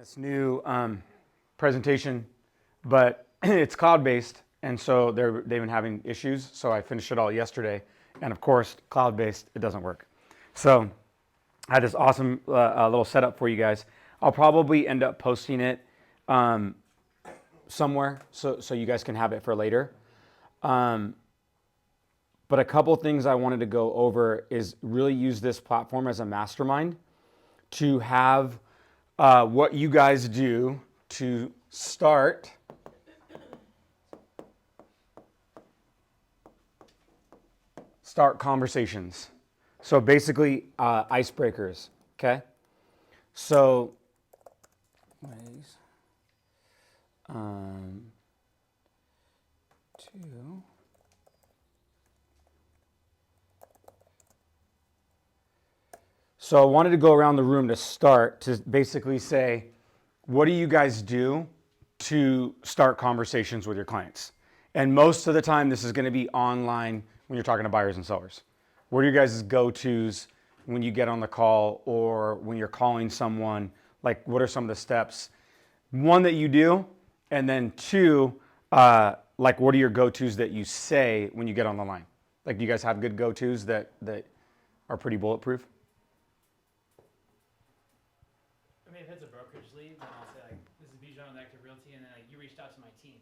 this new presentation, but it's cloud-based, and so they've been having issues. So I finished it all yesterday, and of course, cloud-based, it doesn't work. So I had this awesome little setup for you guys. I'll probably end up posting it somewhere so you guys can have it for later. But a couple things I wanted to go over is really use this platform as a mastermind to have what you guys do to start conversations. So basically icebreakers, okay? So ways two. So I wanted to go around the room to start to basically say, what do you guys do to start conversations with your clients? And most of the time, this is going to be online when you're talking to buyers and sellers. What are your guys' go-tos when you get on the call or when you're calling someone? Like, what are some of the steps? One, that you do, and then two, like, what are your go-tos that you say when you get on the line? Like, do you guys have good go-tos that are pretty bulletproof? I mean, if it's a brokerage lead, then I'll say, like, this is Bijan with Active Realty, and then like, you reached out to my team.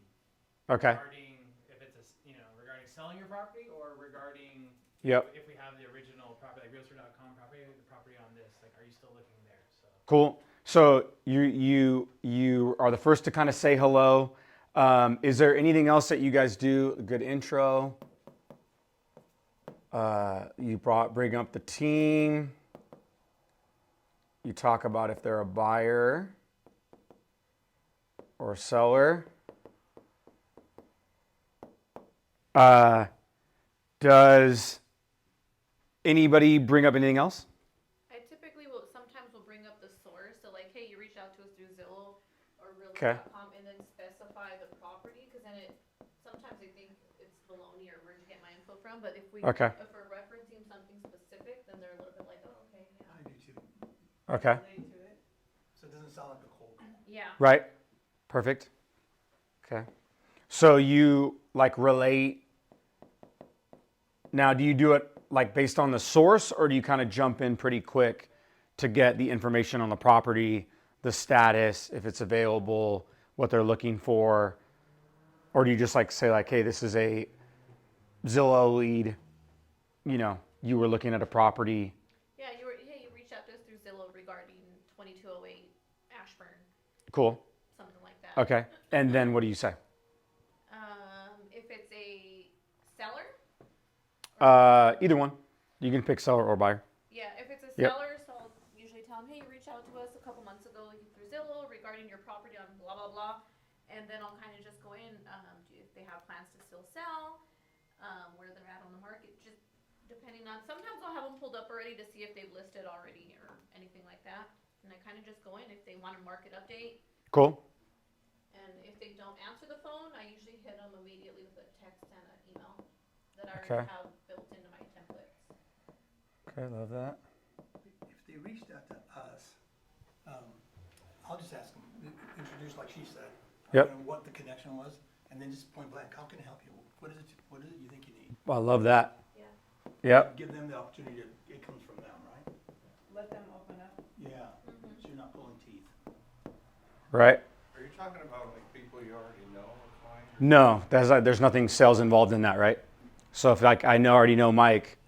Okay. Regarding if it's regarding selling your property or regarding Yep. if we have the original property, like realtor.com property, the property on this, like, are you still looking there? So Cool. So you are the first to kind of say hello. Is there anything else that you guys do? A good intro. You bring up the team. You talk about if they're a buyer or a seller. Does anybody bring up anything else? I typically will bring up the source. So like, hey, you reached out to us through Zillow or Okay. Realtor.com, and then specify the property, because then sometimes I think it's baloney or where'd you get my info from. But if we're referencing something specific, then they're a little bit like, oh, okay, yeah. I do too. Okay. Relate to it, so it doesn't sound like a cold call. Yeah. Right. Perfect. Okay. So you like relate. Now, do you do it like based on the source, or do you kind of jump in pretty quick to get the information on the property, the status, if it's available, what they're looking for? Or do you just like say like, hey, this is a Zillow lead, you were looking at a property. Yeah, you reached out to us through Zillow regarding 2208 Ashburn. Cool. Something like that. Okay. And then what do you say? If it's a seller? Either one. You can pick seller or buyer. Yeah, if it's a Yep. seller, so I'll usually tell them, hey, you reached out to us a couple months ago through Zillow regarding your property on blah, blah, blah. And then I'll kind of just go in, if they have plans to still sell, where they're at on the market, just depending on, sometimes I'll have them pulled up already to see if they've listed already or anything like that. And I kind of just go in if they want a market update. Cool. And if they don't answer the phone, I usually hit them immediately with a text and an email that I Okay. already have built into my templates. Okay, love that. If they reached out to us, I'll just ask them, introduce like she said. Yep. What the connection was, and then just point blank, how can I help you? What is it you think you need? I love that. Yeah. Yep. Give them the opportunity it comes from them, right? Let them open up. Yeah, so you're not pulling teeth. Right. Are you talking about like people you already know or clients? No, there's nothing sales involved in that, right? So if like I already know Mike,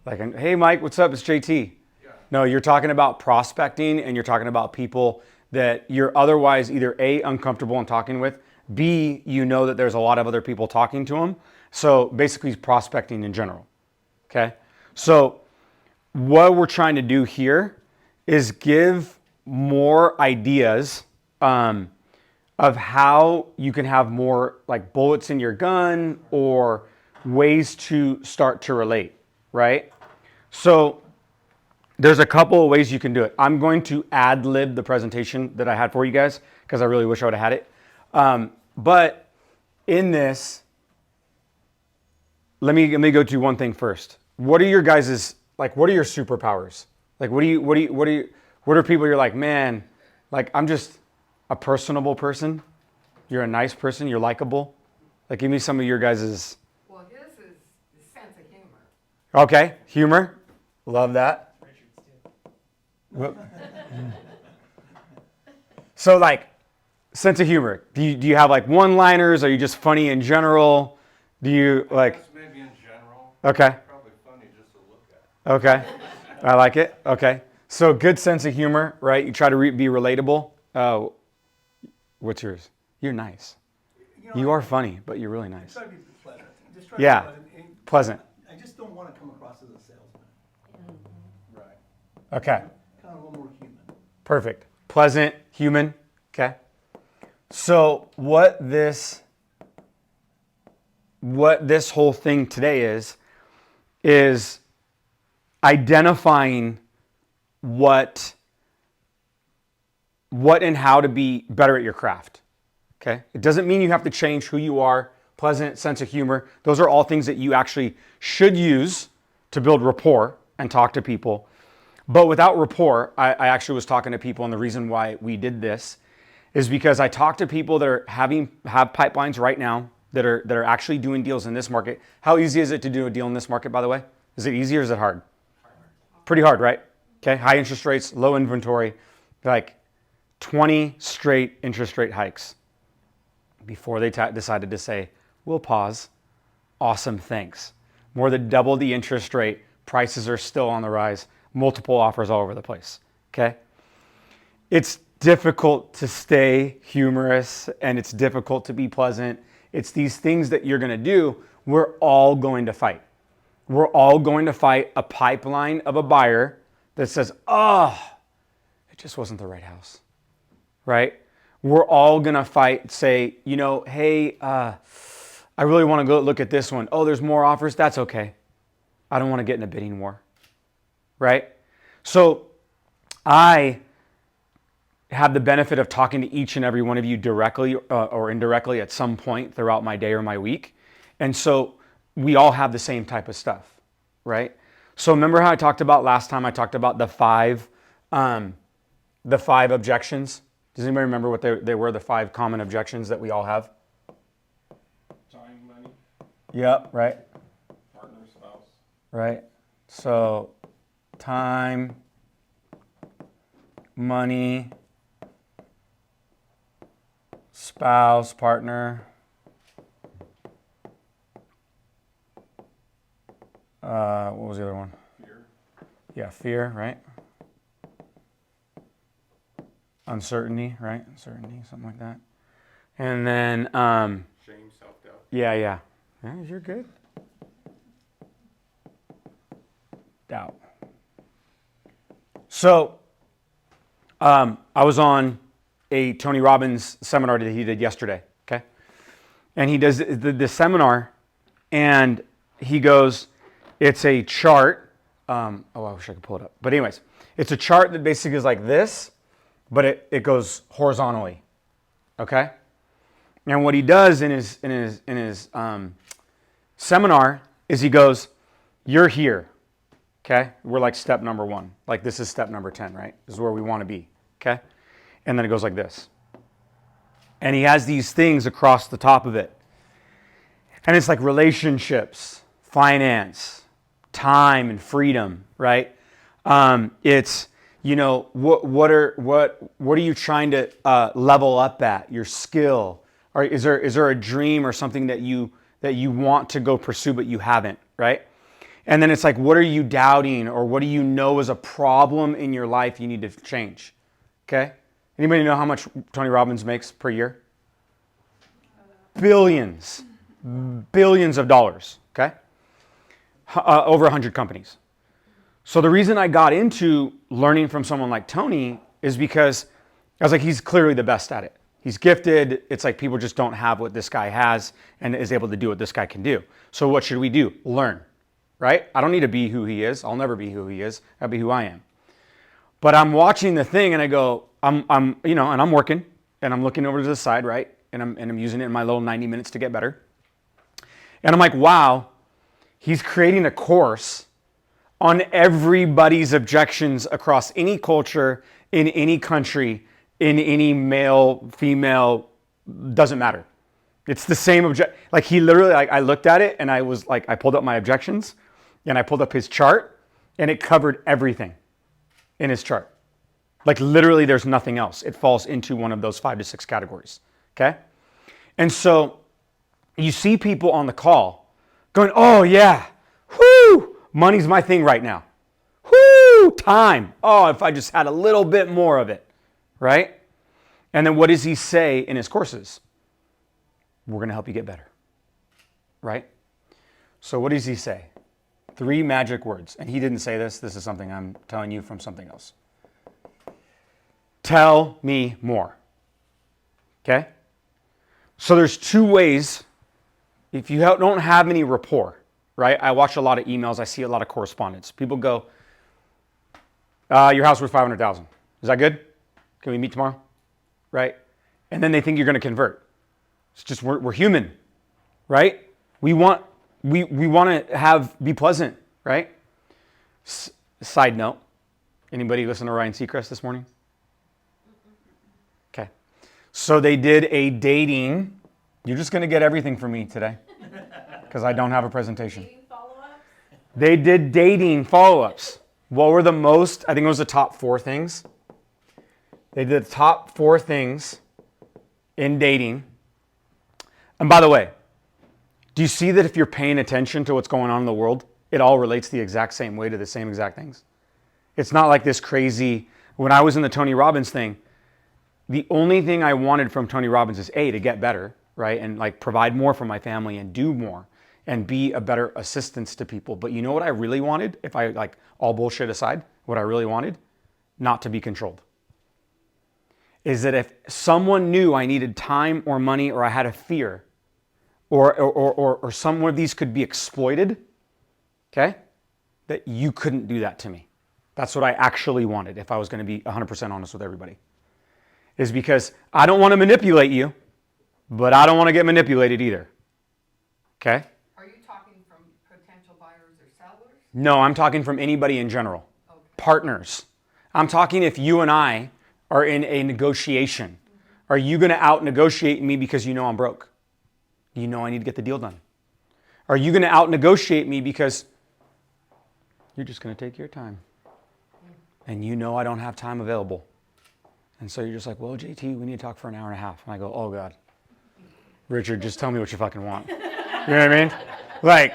like, hey Mike, what's up? It's JT. Yeah. No, you're talking about prospecting, and you're talking about people that you're otherwise either A, uncomfortable in talking with, B, that there's a lot of other people talking to them. So basically prospecting in general. Okay. So what we're trying to do here is give more ideas of how you can have more like bullets in your gun or ways to start to relate, right? So there's a couple of ways you can do it. I'm going to ad-lib the presentation that I had for you guys because I really wish I would have had it. But in this, let me go to one thing first. What are your guys's, like, what are your superpowers? Like, what are people you're like, man, like, a personable person? You're a nice person? You're likable? Like, give me some of your guys's. Well, his is the sense of humor. Okay, humor. Love that. Richard's too. So, like, sense of humor. Do you have like one-liners? Are you just funny in general? Do you like? That's maybe in general. Okay. Probably funny just to look at. Okay, I like it. Okay, so good sense of humor, right? You try to be relatable. What's yours? You're nice. You are funny, but you're really nice. Try to be pleasant. Just try Yeah. to be pleasant. And Pleasant. I just don't want to come across as a salesman. Right. Okay, Kind of a little more human. perfect. Pleasant, human. Okay. So what this whole thing today is identifying what and how to be better at your craft. Okay? It doesn't mean you have to change who you are. Pleasant, sense of humor. Those are all things that you actually should use to build rapport and talk to people. But without rapport, I actually was talking to people, and the reason why we did this is because I talk to people that have pipelines right now that are actually doing deals in this market. How easy is it to do a deal in this market, by the way? Is it easy or is it hard? Pretty hard, right? Okay, high interest rates, low inventory, like 20 straight interest rate hikes before they decided to say, we'll pause. Awesome, thanks. More than double the interest rate, prices are still on the rise, multiple offers all over the place, okay? It's difficult to stay humorous and it's difficult to be pleasant. It's these things that you're going to do. We're all going to fight. We're all going to fight a pipeline of a buyer that says, oh, it just wasn't the right house, right? We're all going to fight, say, hey, I really want to go look at this one. Oh, there's more offers. That's okay. I don't want to get in a bidding war, right? So I have the benefit of talking to each and every one of you directly or indirectly at some point throughout my day or my week. And so we all have the same type of stuff, right? So remember how I talked about last time, I talked about the five objections. Does anybody remember what they were, the 5 common objections that we all have? Time, money, Yep, right, partner, spouse. right. So time, money, spouse, partner. What was the other one? Fear. Yeah, fear, right? Uncertainty, right? Uncertainty, something like that. And then, Shame, self-doubt. yeah, you're good. Doubt. So, I was on a Tony Robbins seminar that he did yesterday, okay? And he does the seminar, and he goes, it's a chart. I wish I could pull it up. But anyways, it's a chart that basically is like this, but it goes horizontally, okay? And what he does in his seminar is he goes, you're here, okay? We're like step number 1. Like this is step number 10, right? This is where we want to be, okay? And then it goes like this. And he has these things across the top of it. And it's like relationships, finance, time and freedom, right? It's, what are you trying to level up at? Your skill, or is there a dream or something that you want to go pursue but you haven't, right? And then it's like, what are you doubting, or what do you know is a problem in your life you need to change? Okay? Anybody know how much Tony Robbins makes per year? Billions of dollars, okay? Over 100 companies. So the reason I got into learning from someone like Tony is because I was like, he's clearly the best at it. He's gifted. It's like people just don't have what this guy has and is able to do what this guy can do. So what should we do? Learn, right? I don't need to be who he is. I'll never be who he is. I'll be who I am. But I'm watching the thing and I go, and I'm working and I'm looking over to the side, right? And I'm using it in my little 90 minutes to get better. And I'm like, wow, he's creating a course on everybody's objections across any culture, in any country, in any male, female, doesn't matter. It's the same object. Like he literally, like I looked at it and I was like, I pulled up my objections and I pulled up his chart and it covered everything in his chart. Like literally there's nothing else. It falls into one of those 5 to 6 categories. Okay. And so you see people on the call going, oh yeah, whoo, money's my thing right now. Whoo, time. Oh, if I just had a little bit more of it, right? And then what does he say in his courses? We're going to help you get better, right? So what does he say? 3 magic words. And he didn't say this. This is something I'm telling you from something else. Tell me more. Okay? So there's 2 ways. If you don't have any rapport, right? I watch a lot of emails. I see a lot of correspondence. People go, your house worth $500,000. Is that good? Can we meet tomorrow? Right? And then they think you're going to convert. It's just we're human, right? We want to be pleasant, right? Side note, anybody listen to Ryan Seacrest this morning? Okay. So they did a dating. You're just going to get everything from me today because I don't have a presentation. Dating follow-ups? They did dating follow-ups. What were the most? I think it was the top 4 things. They did the top 4 things in dating. And by the way, do you see that if you're paying attention to what's going on in the world, it all relates the exact same way to the same exact things? It's not like this crazy, when I was in the Tony Robbins thing, the only thing I wanted from Tony Robbins is A, to get better, right? And like provide more for my family and do more and be a better assistance to people. But you know what I really wanted? If I like all bullshit aside, what I really wanted? Not to be controlled. Is that if someone knew I needed time or money or I had a fear or some of these could be exploited, okay, that you couldn't do that to me. That's what I actually wanted if I was going to be 100% honest with everybody. Is because I don't want to manipulate you, but I don't want to get manipulated either. Okay? Are you talking from potential buyers or sellers? No, I'm talking from anybody in general. Okay. Partners. I'm talking if you and I are in a negotiation. Are you going to out-negotiate me because you know I'm broke? You know I need to get the deal done. Are you going to out-negotiate me because you're just going to take your time? And you know I don't have time available. And so you're just like, well, JT, we need to talk for an hour and a half. And I go, oh, God. Richard, just tell me what you fucking want. You know what I mean? Like,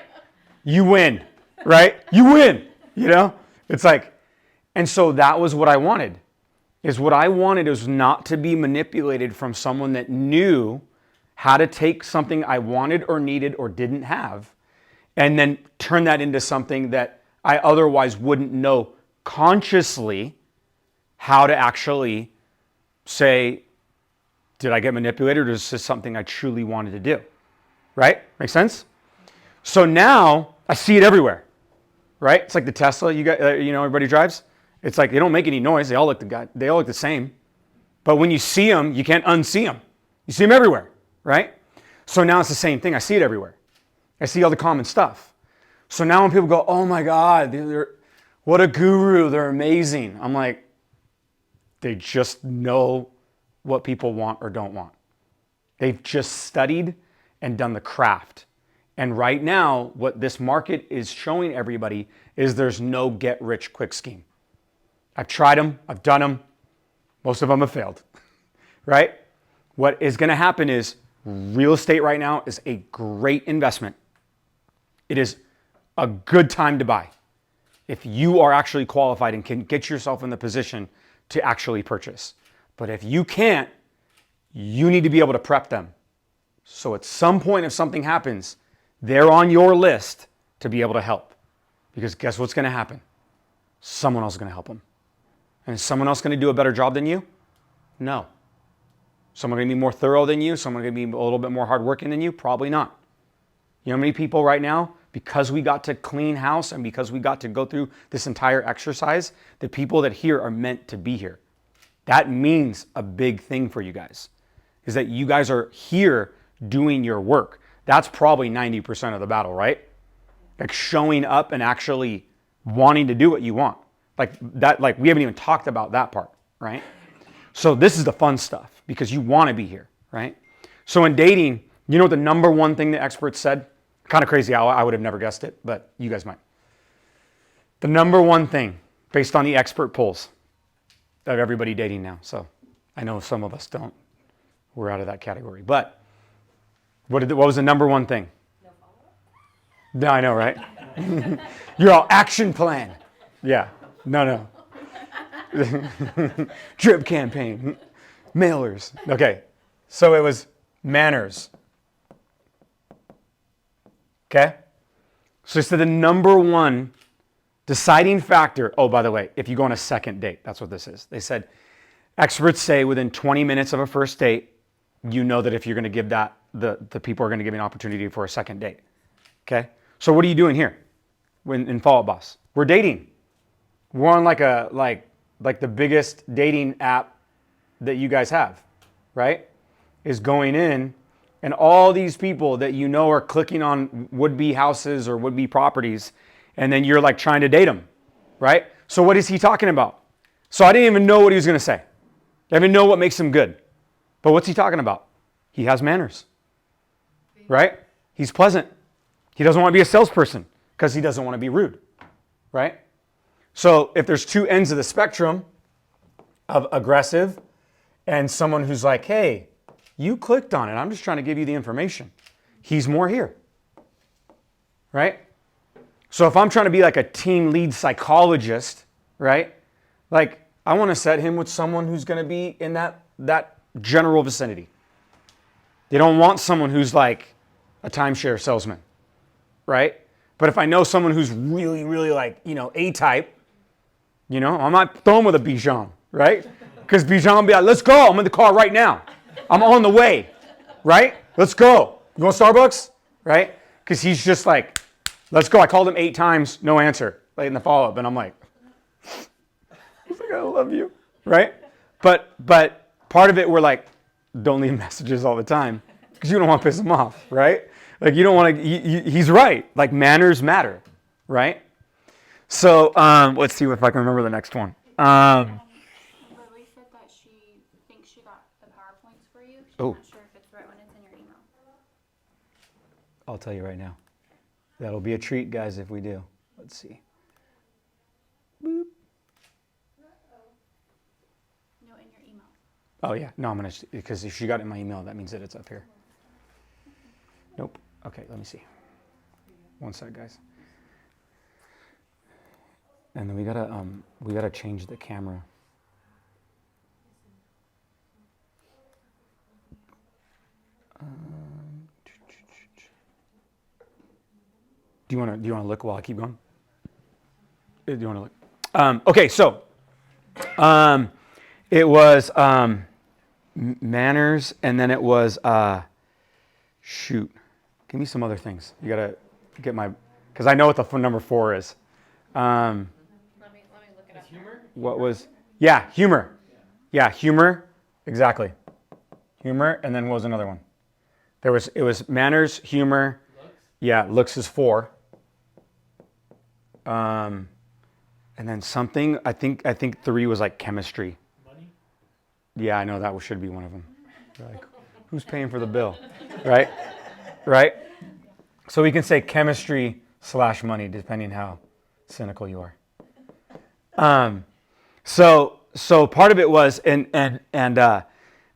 you win, right? You win, you know? It's like, and so that was what I wanted. Is what I wanted is not to be manipulated from someone that knew how to take something I wanted or needed or didn't have and then turn that into something that I otherwise wouldn't know consciously how to actually say, did I get manipulated or is this something I truly wanted to do? Right? Make sense? So now I see it everywhere, right? It's like the Tesla everybody drives. It's like they don't make any noise. They all look the same. But when you see them, you can't unsee them. You see them everywhere, right? So now it's the same thing. I see it everywhere. I see all the common stuff. So now when people go, oh my God, what a guru, they're amazing. I'm like, they just know what people want or don't want. They've just studied and done the craft. And right now, what this market is showing everybody is there's no get-rich-quick scheme. I've tried them. I've done them. Most of them have failed, right? What is going to happen is real estate right now is a great investment. It is a good time to buy if you are actually qualified and can get yourself in the position to actually purchase. But if you can't, you need to be able to prep them. So at some point, if something happens, they're on your list to be able to help. Because guess what's going to happen? Someone else is going to help them. And is someone else going to do a better job than you? No. Someone going to be more thorough than you? Someone going to be a little bit more hardworking than you? Probably not. You know how many people right now, because we got to clean house and because we got to go through this entire exercise, the people that here are meant to be here. That means a big thing for you guys, is that you guys are here doing your work. That's probably 90% of the battle, right? Like showing up and actually wanting to do what you want. Like we haven't even talked about that part, right? So this is the fun stuff because you want to be here, right? So in dating, you know what the number one thing the experts said? Kind of crazy. I would have never guessed it, but you guys might. The number one thing based on the expert polls of everybody dating now. So I know some of us don't. We're out of that category. But what was the number one thing? No follow-up? No, I know, right? You're all action plan. Yeah. No. Drip campaign. Mailers. Okay. So it was manners. Okay? So it's the number one deciding factor. Oh, by the way, if you go on a second date, that's what this is. They said, experts say within 20 minutes of a first date, you know that if you're going to give that, the people are going to give you an opportunity for a second date. Okay? So what are you doing here in Follow Up Boss? We're dating. We're on like the biggest dating app that you guys have, right? Is going in, and all these people that you know are clicking on would-be houses or would-be properties, and then you're like trying to date them, right? So what is he talking about? So I didn't even know what he was going to say. I didn't even know what makes him good. But what's he talking about? He has manners, right? He's pleasant. He doesn't want to be a salesperson because he doesn't want to be rude, right? So if there's two ends of the spectrum of aggressive and someone who's like, hey, you clicked on it. I'm just trying to give you the information. He's more here, right? So if I'm trying to be like a team lead psychologist, right? Like I want to set him with someone who's going to be in that general vicinity. They don't want someone who's like a timeshare salesman, right? But if I know someone who's really, really like, A-type, I'm not throwing with a Bijan, right? Because Bijan will be like, let's go. I'm in the car right now. I'm on the way, right? Let's go. You want Starbucks? Right? Because he's just like, let's go. I called him 8 times, no answer, like in the follow-up. And I'm like, I love you, right? But part of it, we're like, don't leave messages all the time because you don't want to piss him off, right? Like you don't want to, he's right. Like manners matter, right? So let's see if I can remember the next one. Lily said that she thinks she got the PowerPoints for you. She's not sure if it's the right one. It's in your email. I'll tell you right now. That'll be a treat, guys, if we do. Let's see. Boop. No, in your email. Oh, yeah. No, I'm going to, because if she got it in my email, that means that it's up here. Nope. Okay, let me see. One sec, guys. And then we gotta change the camera. Do you want to look while I keep going? Do you want to look? Okay, so it was manners, and then it was shoot. Give me some other things. You gotta get because I know what the phone number 4 is. Let me look it up. Humor? What was? Yeah, humor. Yeah, humor. Exactly. Humor, and then what was another one? It was manners, humor. Looks? Yeah, looks is 4. And then something. I think 3 was like chemistry. Money? Yeah, I know that should be one of them. Like, who's paying for the bill, right? Right. So we can say chemistry / money, depending how cynical you are. So part of it was and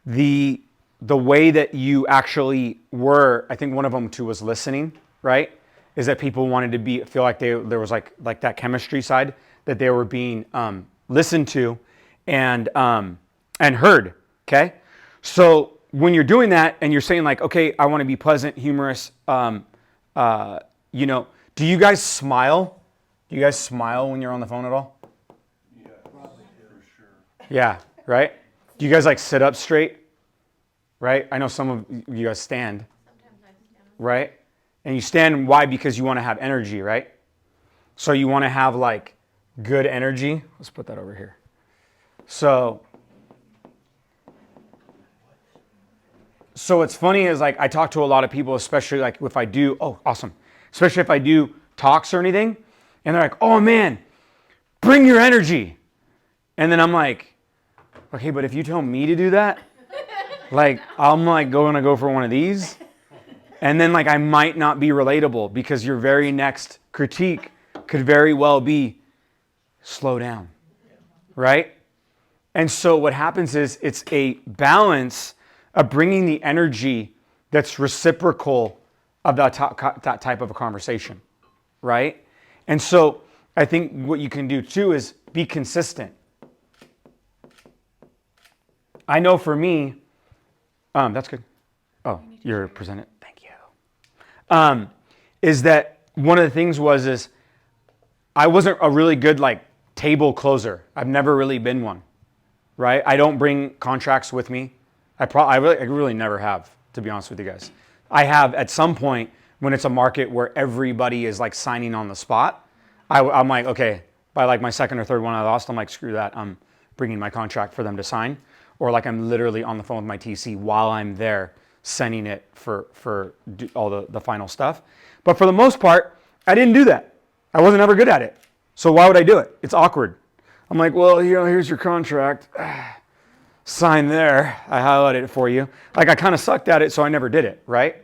the way that you actually were. I think one of them too was listening. Right. Is that people wanted to feel like there was like that chemistry side that they were being listened to and heard. Okay. So when you're doing that and you're saying like, okay, I want to be pleasant, humorous. Do you guys smile? Do you guys smile when you're on the phone at all? Yeah, probably for sure. Yeah, right? Do you guys like sit up straight? Right? I know some of you guys stand. Sometimes I stand. Right? And you stand, why? Because you want to have energy, right? So you want to have like good energy. Let's put that over here. So what's funny is like I talk to a lot of people, especially like if I do, especially if I do talks or anything, and they're like, oh man, bring your energy. And then I'm like, okay, but if you tell me to do that, like, I'm like going to go for one of these. And then like, I might not be relatable because your very next critique could very well be slow down, right? And so what happens is it's a balance of bringing the energy that's reciprocal of that type of a conversation, right? And so I think what you can do too is be consistent. I know for me, that's good. Oh, you're presented. Thank you. Is that one of the things is I wasn't a really good like table closer. I've never really been one, right? I don't bring contracts with me. I really never have, to be honest with you guys. I have at some point when it's a market where everybody is like signing on the spot. I'm like, okay, by like my second or third one I lost, I'm like, screw that. I'm bringing my contract for them to sign. Or like I'm literally on the phone with my TC while I'm there sending it for all the final stuff. But for the most part, I didn't do that. I wasn't ever good at it. So why would I do it? It's awkward. I'm like, well, here's your contract. Sign there. I highlighted it for you. Like I kind of sucked at it, so I never did it, right?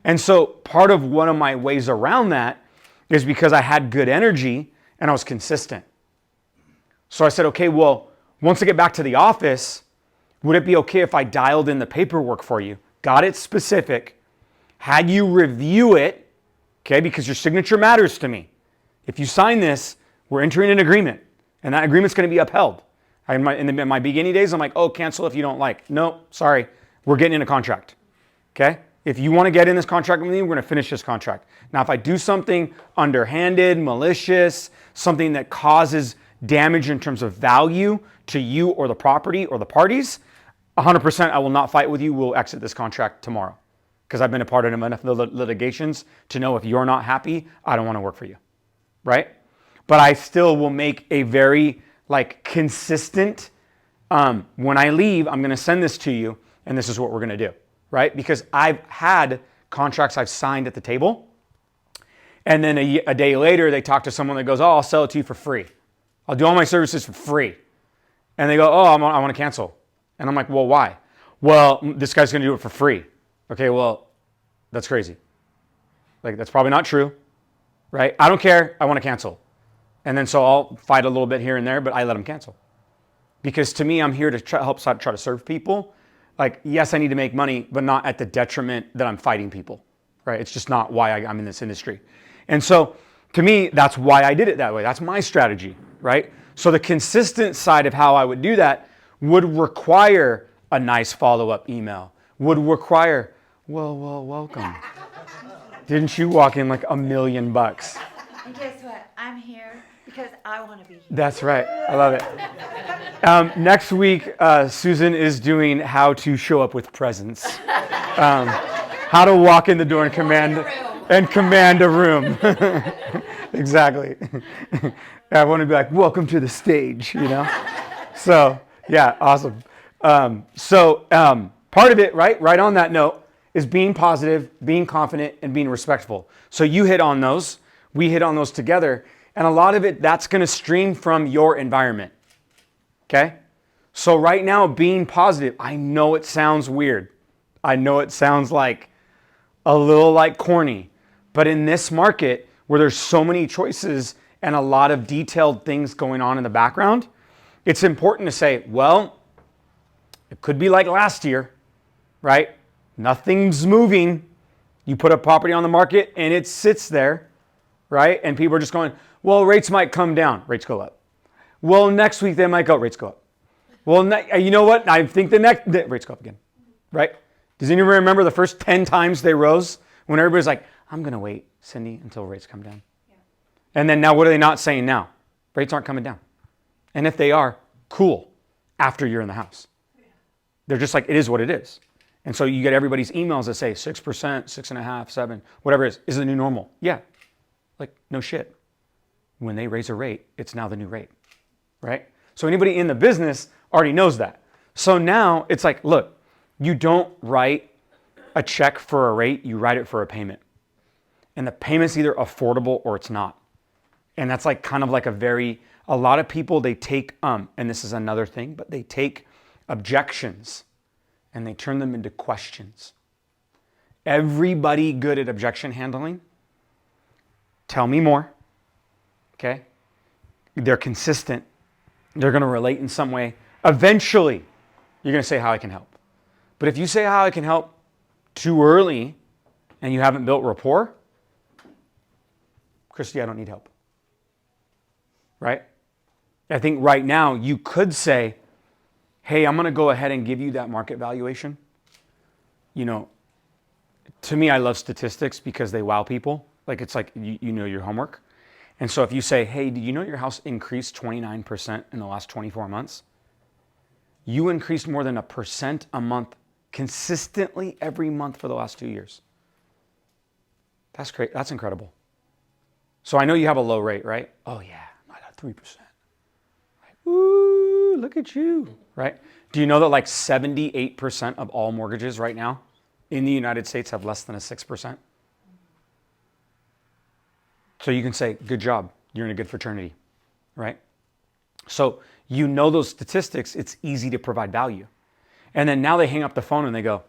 And so part of one of my ways around that is because I had good energy and I was consistent. So I said, okay, well, once I get back to the office, would it be okay if I dialed in the paperwork for you? Got it specific, had you review it, okay, because your signature matters to me. If you sign this, we're entering an agreement, and that agreement's going to be upheld. In my beginning days, I'm like, oh, cancel if you don't like. No, sorry, we're getting in a contract, okay? If you want to get in this contract with me, we're going to finish this contract. Now, if I do something underhanded, malicious, something that causes damage in terms of value to you or the property or the parties, 100% I will not fight with you. We'll exit this contract tomorrow because I've been a part of enough litigations to know if you're not happy, I don't want to work for you, right? But I still will make a very like consistent, when I leave, I'm going to send this to you and this is what we're going to do, right? Because I've had contracts I've signed at the table and then a day later they talk to someone that goes, oh, I'll sell it to you for free. I'll do all my services for free. And they go, oh, I want to cancel. And I'm like, well, why? Well, this guy's going to do it for free. Okay, well, that's crazy. Like, that's probably not true, right? I don't care. I want to cancel. And then so I'll fight a little bit here and there, but I let them cancel. Because to me, I'm here to try to serve people. Like, yes, I need to make money, but not at the detriment that I'm fighting people, right? It's just not why I'm in this industry. And so to me, that's why I did it that way. That's my strategy, right? So the consistent side of how I would do that would require a nice follow-up email, would require, well, welcome. Didn't you walk in like $1 million? And guess what? I'm here because I want to be here. That's right. I love it. Next week, Susan is doing how to show up with presence. How to walk in the door and command a room. Exactly. I want to be like, welcome to the stage, you know? So, yeah, awesome. Part of it, right on that note, is being positive, being confident, and being respectful. So you hit on those. We hit on those together. And a lot of it, that's going to stream from your environment. Okay? So right now, being positive, I know it sounds weird. I know it sounds like a little like corny. But in this market, where there's so many choices and a lot of detailed things going on in the background, it's important to say, well, it could be like last year, right? Nothing's moving. You put a property on the market and it sits there, right? And people are just going, well, rates might come down. Rates go up. Well, next week they might go, rates go up. Well, you know what? I think the rates go up again, right? Does anyone remember the first 10 times they rose when everybody's like, I'm going to wait, Cindy, until rates come down. Yeah. And then now what are they not saying now? Rates aren't coming down. And if they are, cool, after you're in the house. Yeah. They're just like, it is what it is. And so you get everybody's emails that say 6%, 6.5%, 7%, whatever it is the new normal. Yeah, like no shit. When they raise a rate, it's now the new rate, right? So anybody in the business already knows that. So now it's like, look, you don't write a check for a rate, you write it for a payment. And the payment's either affordable or it's not. And that's like kind of like a lot of people, they take, and this is another thing, but they take objections and they turn them into questions. Everybody good at objection handling, tell me more, okay? They're consistent. They're going to relate in some way. Eventually, you're going to say how I can help. But if you say how I can help too early and you haven't built rapport, Christy, I don't need help. Right? I think right now you could say, hey, I'm going to go ahead and give you that market valuation. You know, to me, I love statistics because they wow people. Like it's like you know your homework. And so if you say, hey, do you know your house increased 29% in the last 24 months? You increased more than 1% a month consistently every month for the last 2 years. That's great. That's incredible. So I know you have a low rate, right? Oh yeah, I got 3%. Right. Ooh, look at you, right? Do you know that like 78% of all mortgages right now in the United States have less than a 6%? So you can say, good job, you're in a good fraternity, right? So you know those statistics, it's easy to provide value. And then now they hang up the phone and they go,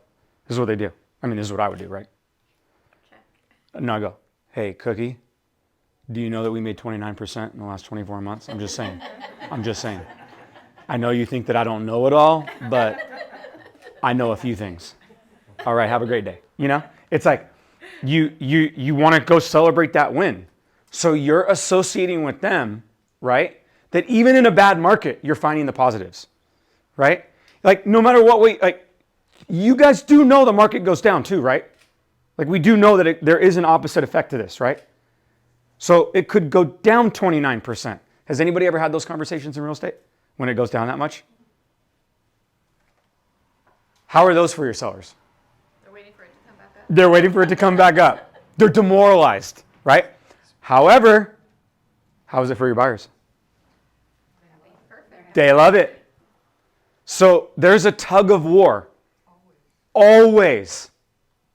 this is what they do. I mean, this is what I would do, right? Check. No, I go, hey, Cookie, do you know that we made 29% in the last 24 months? I'm just saying. I'm just saying. I know you think that I don't know it all, but I know a few things. All right, have a great day. You know, it's like you want to go celebrate that win. So you're associating with them, right? That even in a bad market, you're finding the positives, right? Like no matter what way, like you guys do know the market goes down too, right? Like we do know that there is an opposite effect to this, right? So it could go down 29%. Has anybody ever had those conversations in real estate when it goes down that much? How are those for your sellers? They're waiting for it to come back up. They're waiting for it to come back up. They're demoralized, right? However, how is it for your buyers? Perfect. They love it. So there's a tug of war always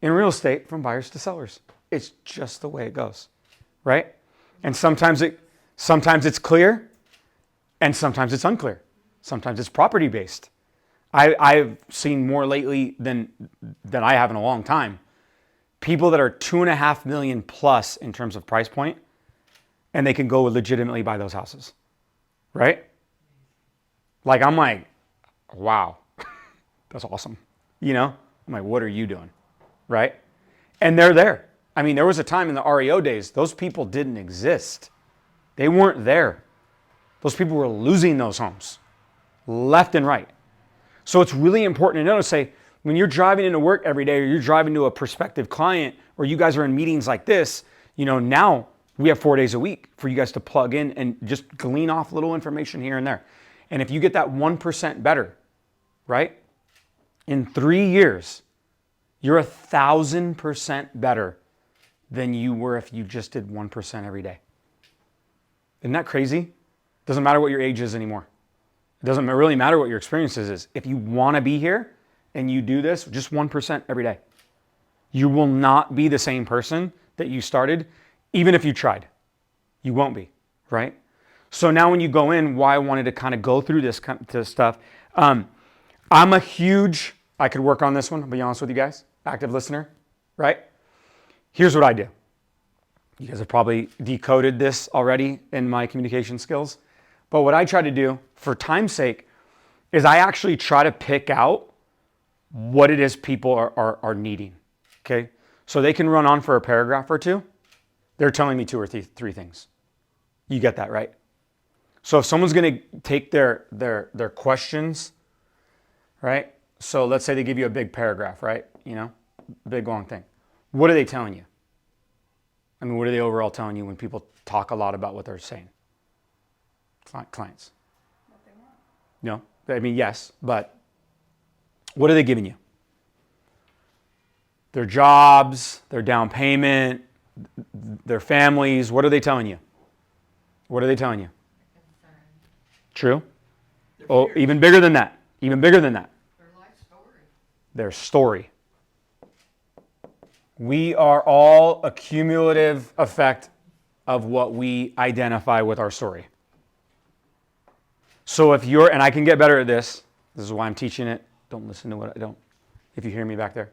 in real estate from buyers to sellers. It's just the way it goes, right? And sometimes it's clear and sometimes it's unclear. Sometimes it's property based. I've seen more lately than I have in a long time. People that are 2.5 million plus in terms of price point, and they can go legitimately buy those houses, right? Like I'm like, wow, that's awesome. You know, I'm like, what are you doing, right? And they're there. I mean, there was a time in the REO days, those people didn't exist. They weren't there. Those people were losing those homes left and right. So it's really important to know to say, when you're driving into work every day or you're driving to a prospective client or you guys are in meetings like this, you know, now we have 4 days a week for you guys to plug in and just glean off little information here and there. And if you get that 1% better, right? In 3 years, you're 1,000% better than you were if you just did 1% every day. Isn't that crazy? Doesn't matter what your age is anymore. It doesn't really matter what your experiences is. If you want to be here and you do this, just 1% every day, you will not be the same person that you started, even if you tried. You won't be, right? So now when you go in, why I wanted to kind of go through this stuff. I'm a huge, I could work on this one, I'll be honest with you guys, active listener, right? Here's what I do. You guys have probably decoded this already in my communication skills. But what I try to do, for time's sake, is I actually try to pick out what it is people are needing, okay? So they can run on for a paragraph or two. They're telling me 2 or 3 things. You get that, right? So if someone's going to take their questions, right? So let's say they give you a big paragraph, right? You know, big long thing. What are they telling you? I mean, what are they overall telling you when people talk a lot about what they're saying? Clients. What they want. No, I mean, yes, but what are they giving you? Their jobs, their down payment, their families. What are they telling you? What are they telling you? True? Oh, even bigger than that. Even bigger than that. Their life story. Their story. We are all a cumulative effect of what we identify with our story. So if you're, and I can get better at this, This is why I'm teaching it. Don't listen to what I don't. If you hear me back there.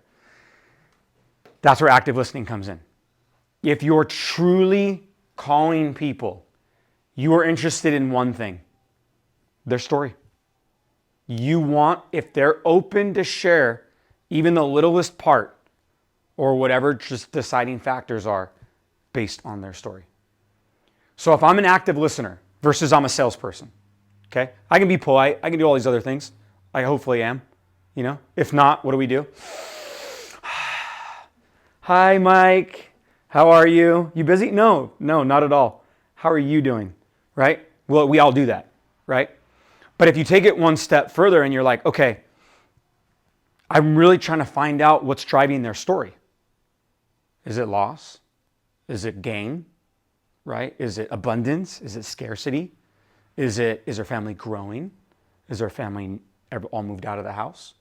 That's where active listening comes in. If you're truly calling people, you are interested in one thing, their story. You want, if they're open to share even the littlest part or whatever just deciding factors are based on their story. So if I'm an active listener versus I'm a salesperson, okay? I can be polite. I can do all these other things. I hopefully am, you know? If not, what do? Hi, Mike. How are you? You busy? No, not at all. How are you doing? Right? Well, we all do that, right? But if you take it one step further and you're like, okay, I'm really trying to find out what's driving their story. Is it loss? Is it gain? Right? Is it abundance? Is it scarcity? Is their family growing? Is their family all moved out of the house?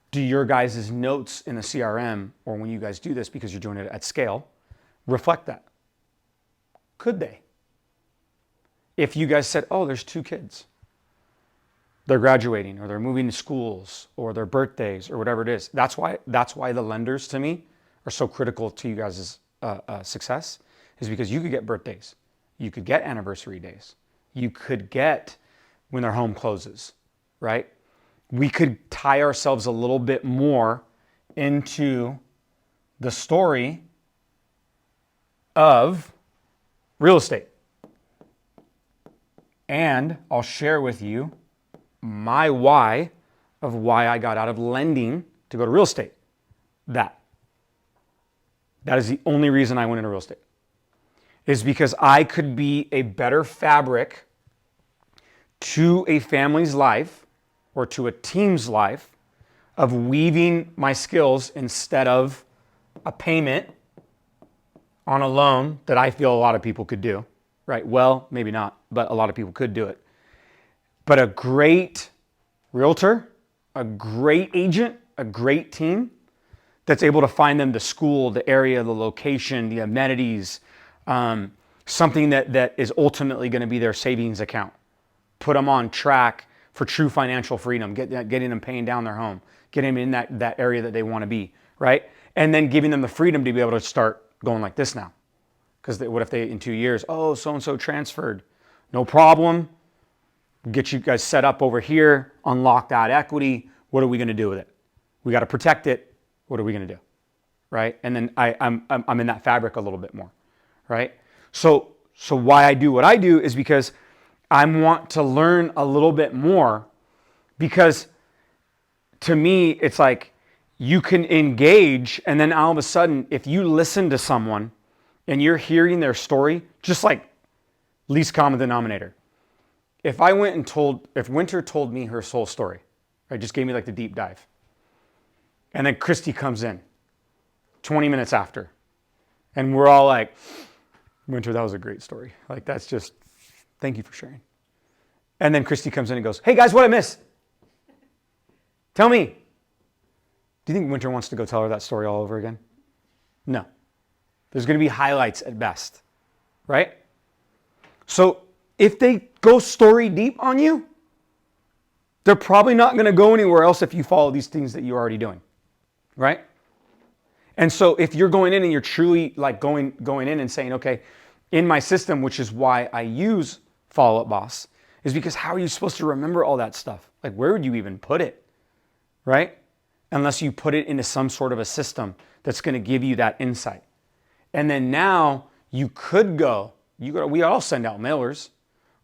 Do your guys' notes in the CRM, or when you guys do this because you're doing it at scale, reflect that? Could they? If you guys said, oh, there's 2 kids. They're graduating, or they're moving to schools, or their birthdays, or whatever it is. That's why the lenders, to me, are so critical to you guys' success, is because you could get birthdays. You could get anniversary days. You could get when their home closes, right? We could tie ourselves a little bit more into the story of real estate. And I'll share with you my why of why I got out of lending to go to real estate. That is the only reason I went into real estate. Is because I could be a better fabric to a family's life or to a team's life of weaving my skills instead of a payment on a loan that I feel a lot of people could do, right? Well, maybe not, but a lot of people could do it. But a great realtor, a great agent, a great team that's able to find them the school, the area, the location, the amenities, something that is ultimately going to be their savings account. Put them on track for true financial freedom, getting them paying down their home, getting them in that area that they want to be, right? And then giving them the freedom to be able to start going like this now. Because what if they, in 2 years, oh, so-and-so transferred. No problem. Get you guys set up over here, unlock that equity. What are we going to do with it? We got to protect it. What are we going to do? Right? And then I'm in that fabric a little bit more, right? So why I do what I do is because I want to learn a little bit more, because to me, it's like you can engage, and then all of a sudden, if you listen to someone and you're hearing their story, just like least common denominator. If Winter told me her soul story, right, just gave me like the deep dive, and then Christy comes in 20 minutes after, and we're all like, Winter, that was a great story. Like, that's just, thank you for sharing. And then Christy comes in and goes, hey guys, what I miss? Tell me. Do you think Winter wants to go tell her that story all over again? No. There's going to be highlights at best, right? So if they go story deep on you, they're probably not going to go anywhere else if you follow these things that you're already doing, right? And so if you're going in and you're truly like going in and saying, okay, in my system, which is why I use Follow Up Boss, is because how are you supposed to remember all that stuff? Like, where would you even put it, right? Unless you put it into some sort of a system that's going to give you that insight. And then now you could go, we all send out mailers,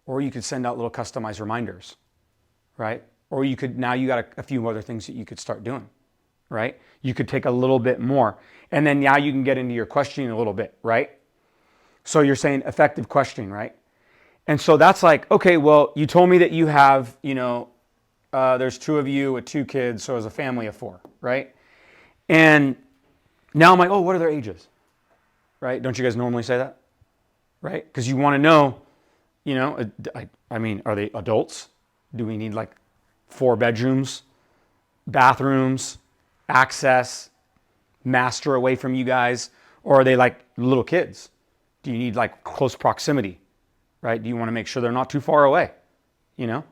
or you could send out little customized reminders, right? Or you could, now you got a few other things that you could start doing, right? You could take a little bit more. And then now you can get into your questioning a little bit, right? So you're saying effective questioning, right? And so that's like, okay, well, you told me that you have, there's 2 of you with 2 kids, so it's a family of 4, right? And now I'm like, oh, what are their ages? Right? Don't you guys normally say that? Right? Because you want to know, are they adults? Do we need like 4 bedrooms, bathrooms, access, master away from you guys? Or are they like little kids? Do you need like close proximity? Right? Do you want to make sure they're not too far away? Now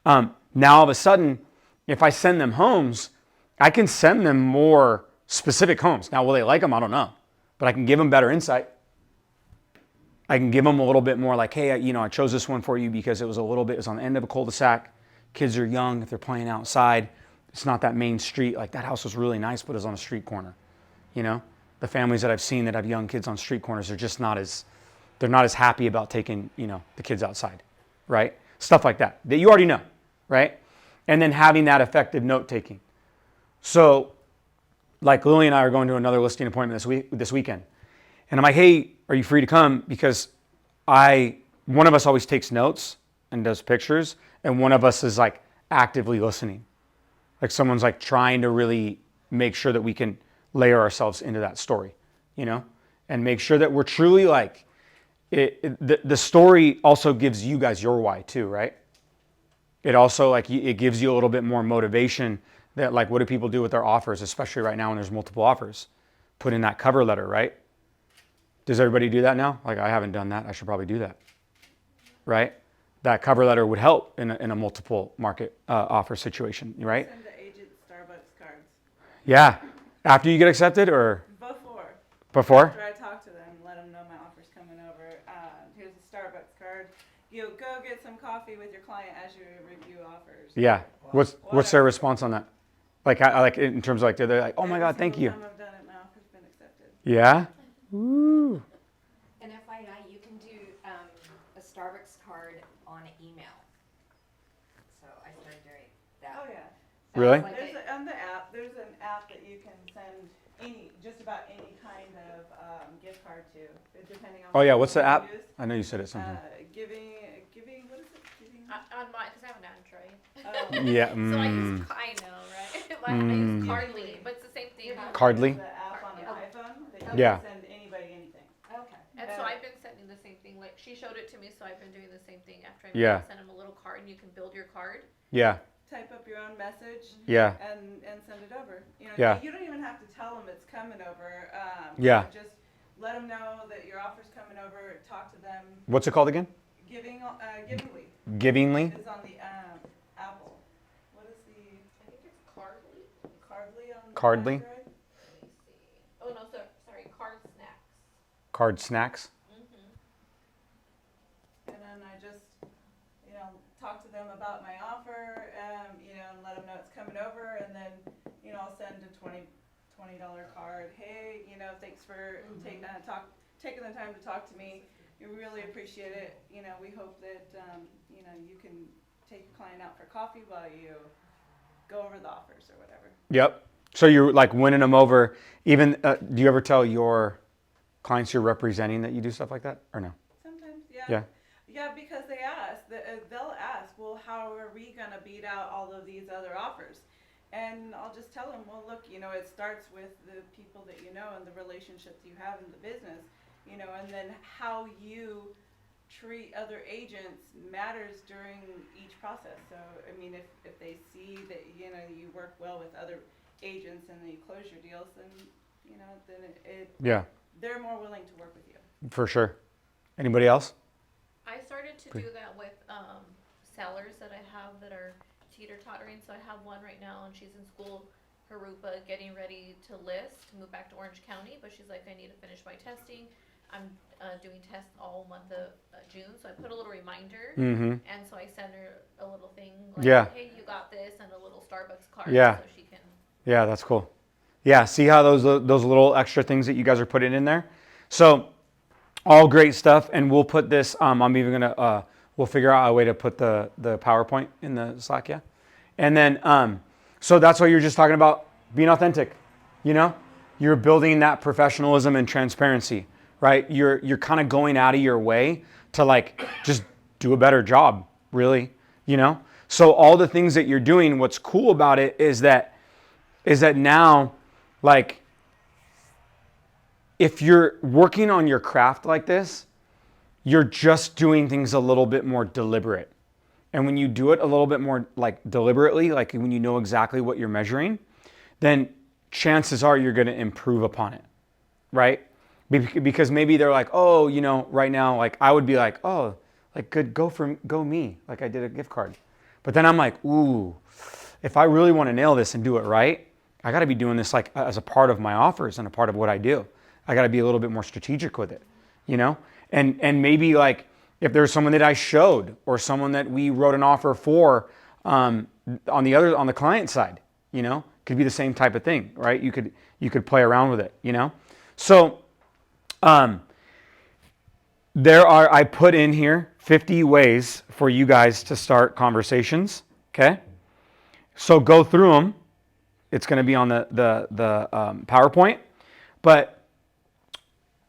all of a sudden, If I send them homes, I can send them more specific homes. Now, will they like them? I don't know. But I can give them better insight. I can give them a little bit more like, hey, I chose this one for you because it was on the end of a cul-de-sac. Kids are young. If they're playing outside, it's not that main street. Like that house was really nice, but it's on a street corner. The families that I've seen that have young kids on street corners are just they're not as happy about taking, the kids outside, right? Stuff like that you already know, right? And then having that effective note taking. So like Lily and I are going to another listing appointment this weekend. And I'm like, hey, are you free to come? Because one of us always takes notes and does pictures, and one of us is like actively listening. Like someone's like trying to really make sure that we can layer ourselves into that story, and make sure that we're truly like, the story also gives you guys your why too, right? It also like, it gives you a little bit more motivation that like, what do people do with their offers, especially right now when there's multiple offers? Put in that cover letter, right? Does everybody do that now? Like I haven't done that. I should probably do that, right? That cover letter would help in a multiple market offer situation, right? Send the agent Starbucks cards. Yeah. After you get accepted or? Before? After I talk to them, let them know my offer's coming over. Here's a Starbucks card. Go get some coffee with your client as you review offers. Yeah. What's their response on that? Like in terms of like, they're like, oh my God, thank you. Every single time I've done it, my offer's been accepted. Yeah? Ooh. And FYI, you can do a Starbucks card on email. So I started doing that. Oh yeah. Really? Like On the app, there's an app that you can send just about any kind of gift card to, depending on. Oh yeah, what's the you app? use. I know you said it something. Giving. What is it? Giving. On mine, because I have an Android. Yeah. So I use, I know, right? I use Cardly, but it's the same thing. Cardly? The app on an iPhone that you Yeah. can send anybody anything. Okay. And so I've been sending the same thing. Like she showed it to me, so I've been doing the same thing. After I send them a little card, and you can build your card. Yeah. Type up your own message. Yeah. And send it over. Yeah. You don't even have to tell them it's coming over. Yeah. Just let them know that your offer's coming over. Talk to them. What's it called again? Givingly Givingly? is on the Apple. What is the I think it's Cardly. Cardly on Cardly? Android? Let me see. Oh no, sorry, Card Snacks. Card snacks? And then I just, talk to them about my offer, and let them know it's coming over, and then, I'll send a $20 card. Hey, thanks for taking the time to talk to me. We really appreciate it. We hope that, you can take your client out for coffee while you go over the offers or whatever. Yep. So you're like winning them over. Even, do you ever tell your clients you're representing that you do stuff like that or no? Sometimes, yeah. Yeah. Yeah, because they ask, they'll ask, well, how are we going to beat out all of these other offers? And I'll just tell them, well, look, it starts with the people that you know and the relationships you have in the business, and then how you treat other agents matters during each process. So, I mean, if they see that, you work well with other agents and you close your deals, then, Yeah. they're more willing to work with you. For sure. Anybody else? I started to do that with sellers that I have that are teeter-tottering. So I have one right now, and she's in school, Harupa, getting ready to list, to move back to Orange County. But she's like, I need to finish my testing. I'm doing tests all month of June, so I put a little reminder, and so I send her a little thing like, hey, you got this, and a little Starbucks card, so she can. Yeah, that's cool. Yeah, see how those little extra things that you guys are putting in there? So, all great stuff, and we'll put this, I'm even going to, we'll figure out a way to put the PowerPoint in the Slack, yeah? And then, so that's what you're just talking about, being authentic, You're building that professionalism and transparency, right? You're kind of going out of your way to like, just do a better job, really, So all the things that you're doing, what's cool about it is that now, like, if you're working on your craft like this, you're just doing things a little bit more deliberate. And when you do it a little bit more like deliberately, like when you know exactly what you're measuring, then chances are you're going to improve upon it, right? Because maybe they're like, oh, right now, like I would be like, oh, like good, go me, like I did a gift card. But then I'm like, ooh, if I really want to nail this and do it right, I got to be doing this like as a part of my offers and a part of what I do. I got to be a little bit more strategic with it, you know? And maybe like if there's someone that I showed or someone that we wrote an offer for on the client side, you know, could be the same type of thing, right? You could play around with it, you know? So I put in here 50 ways for you guys to start conversations, okay? So go through them. It's going to be on the PowerPoint, but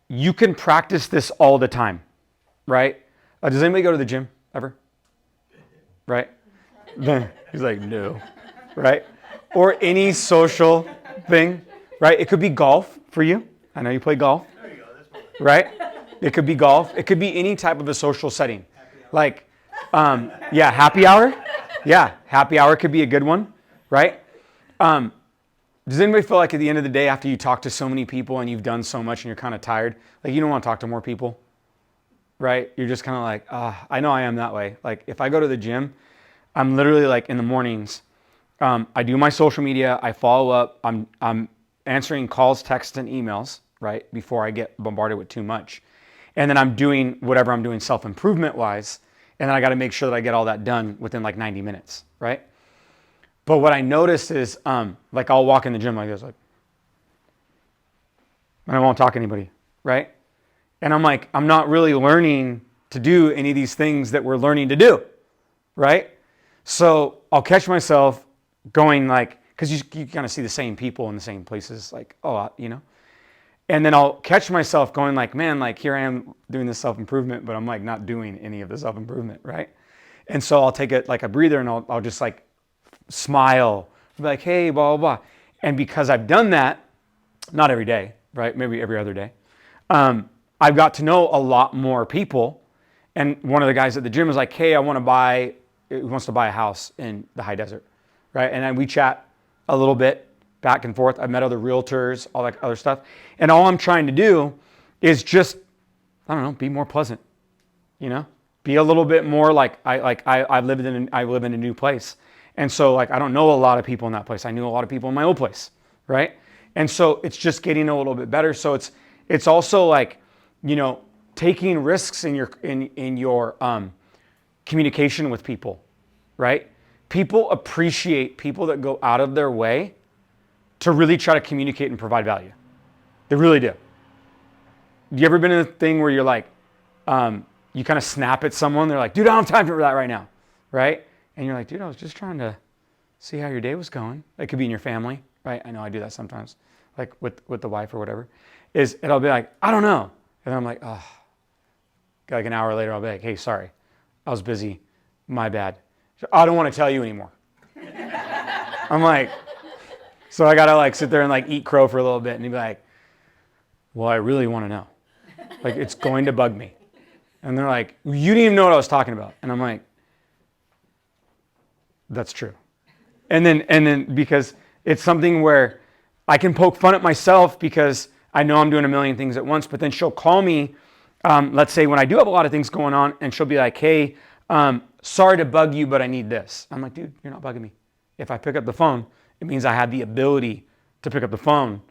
you can practice this all the time, right? Does anybody go to the gym ever? Right? He's like, no, right? Or any social thing, right? It could be golf for you. I know you play golf, right? It could be golf. It could be any type of a social setting. Like, happy hour. Yeah, happy hour could be a good one, right? Does anybody feel like at the end of the day, after you talk to so many people and you've done so much and you're kind of tired, like you don't want to talk to more people, right? You're just kind of like, I know I am that way. Like if I go to the gym, I'm literally like in the mornings, I do my social media, I follow up, I'm answering calls, texts, and emails, right? Before I get bombarded with too much. And then I'm doing whatever I'm doing self-improvement wise. And then I got to make sure that I get all that done within like 90 minutes, right? But what I noticed is, like I'll walk in the gym like this, like, and I won't talk to anybody, right? And I'm like, I'm not really learning to do any of these things that we're learning to do, right? So I'll catch myself going like, because you kind of see the same people in the same places, like, you know? And then I'll catch myself going like, man, like here I am doing this self-improvement, but I'm like not doing any of the self-improvement, right? And so I'll take it like a breather and I'll just like smile, be like, hey, blah, blah, blah. And because I've done that, not every day, right? Maybe every other day. I've got to know a lot more people. And one of the guys at the gym was like, hey, he wants to buy a house in the high desert, right? And then we chat a little bit back and forth. I've met other realtors, all that other stuff. And all I'm trying to do is just, I don't know, be more pleasant, you know? Be a little bit more like I live in a new place. And so like I don't know a lot of people in that place. I knew a lot of people in my old place, right? And so it's just getting a little bit better. So it's also like, you know, taking risks in your communication with people, right? People appreciate people that go out of their way to really try to communicate and provide value. They really do. You ever been in a thing where you're like, you kind of snap at someone, they're like, dude, I don't have time for that right now, right? And you're like, dude, I was just trying to see how your day was going. It could be in your family, right? I know I do that sometimes, like with the wife or whatever. And I'll be like, I don't know. And then I'm like, oh. Like an hour later, I'll be like, hey, sorry, I was busy. My bad. I don't want to tell you anymore. I'm like, so I got to like sit there and like eat crow for a little bit. And he'd be like, well, I really want to know. Like, it's going to bug me. And they're like, you didn't even know what I was talking about. And I'm like, that's true. And then because it's something where I can poke fun at myself because I know I'm doing a million things at once, but then she'll call me, let's say when I do have a lot of things going on, and she'll be like, hey, sorry to bug you, but I need this. I'm like, dude, you're not bugging me. If I pick up the phone, it means I have the ability to pick up the phone.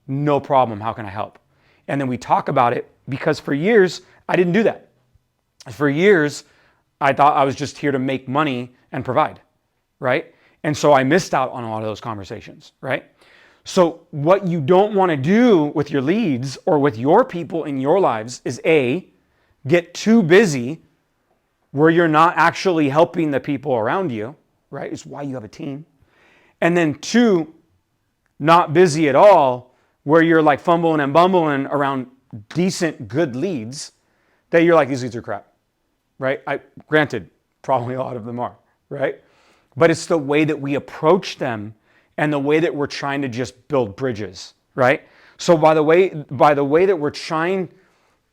No problem. How can I help? And then we talk about it because for years, I didn't do that. For years, I thought I was just here to make money and provide, right? And so I missed out on a lot of those conversations, right? So what you don't want to do with your leads or with your people in your lives is A, get too busy where you're not actually helping the people around you, right? It's why you have a team. And then 2, not busy at all where you're like fumbling and bumbling around decent, good leads that you're like, these leads are crap, right? Granted, probably a lot of them are, right? But it's the way that we approach them and the way that we're trying to just build bridges, right? So by the way that we're trying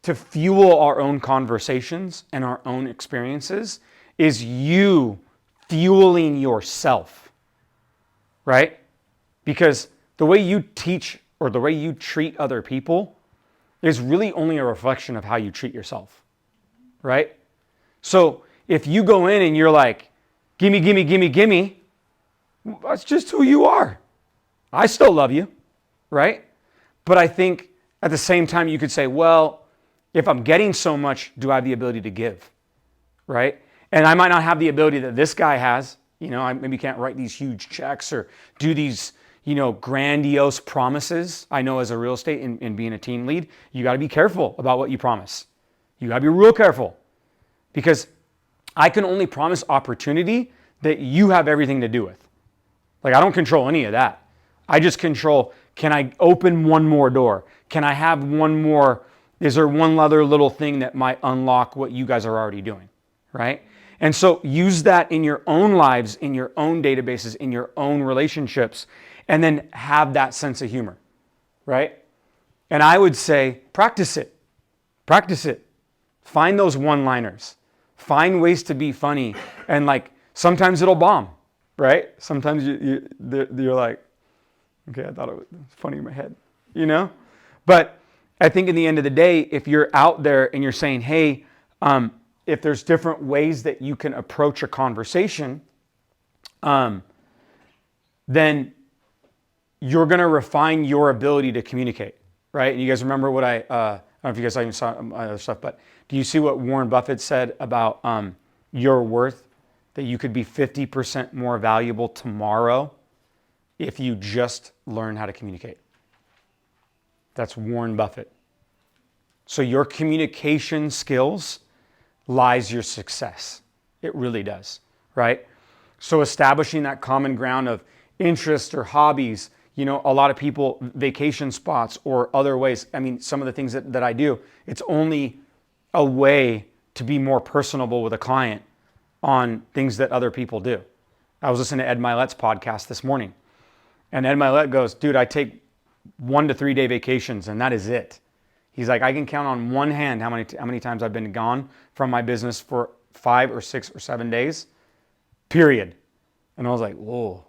to fuel our own conversations and our own experiences is you fueling yourself, right? Because the way you teach or the way you treat other people is really only a reflection of how you treat yourself, right? So if you go in and you're like, gimme, gimme, gimme, gimme, That's just who you are. I still love you, right? But I think at the same time you could say, well, if I'm getting so much, do I have the ability to give, right? And I might not have the ability that this guy has. You know, I maybe can't write these huge checks or do these, you know, grandiose promises. I know as a real estate and being a team lead, you got to be careful about what you promise. You got to be real careful because I can only promise opportunity that you have everything to do with. Like I don't control any of that. I just control, can I open one more door? Can I have one more, is there one other little thing that might unlock what you guys are already doing, right? And so use that in your own lives, in your own databases, in your own relationships, and then have that sense of humor, right? And I would say, practice it. Practice it. Find those one-liners. Find ways to be funny. And like, sometimes it'll bomb, right? Sometimes you're like, okay, I thought it was funny in my head, you know? But I think in the end of the day, if you're out there and you're saying, hey, if there's different ways that you can approach a conversation, then you're going to refine your ability to communicate, right? And you guys remember what I don't know if you guys even saw my other stuff, but do you see what Warren Buffett said about your worth? That you could be 50% more valuable tomorrow if you just learn how to communicate. That's Warren Buffett. So your communication skills lies your success. It really does, right? So establishing that common ground of interest or hobbies, you know, a lot of people, vacation spots or other ways. I mean, some of the things that I do, it's only a way to be more personable with a client on things that other people do. I was listening to Ed Milet's podcast this morning. And Ed Milet goes, dude, I take 1 to 3 day vacations and that is it. He's like, I can count on one hand how many times I've been gone from my business for 5 or 6 or 7 days, period. And I was like, whoa.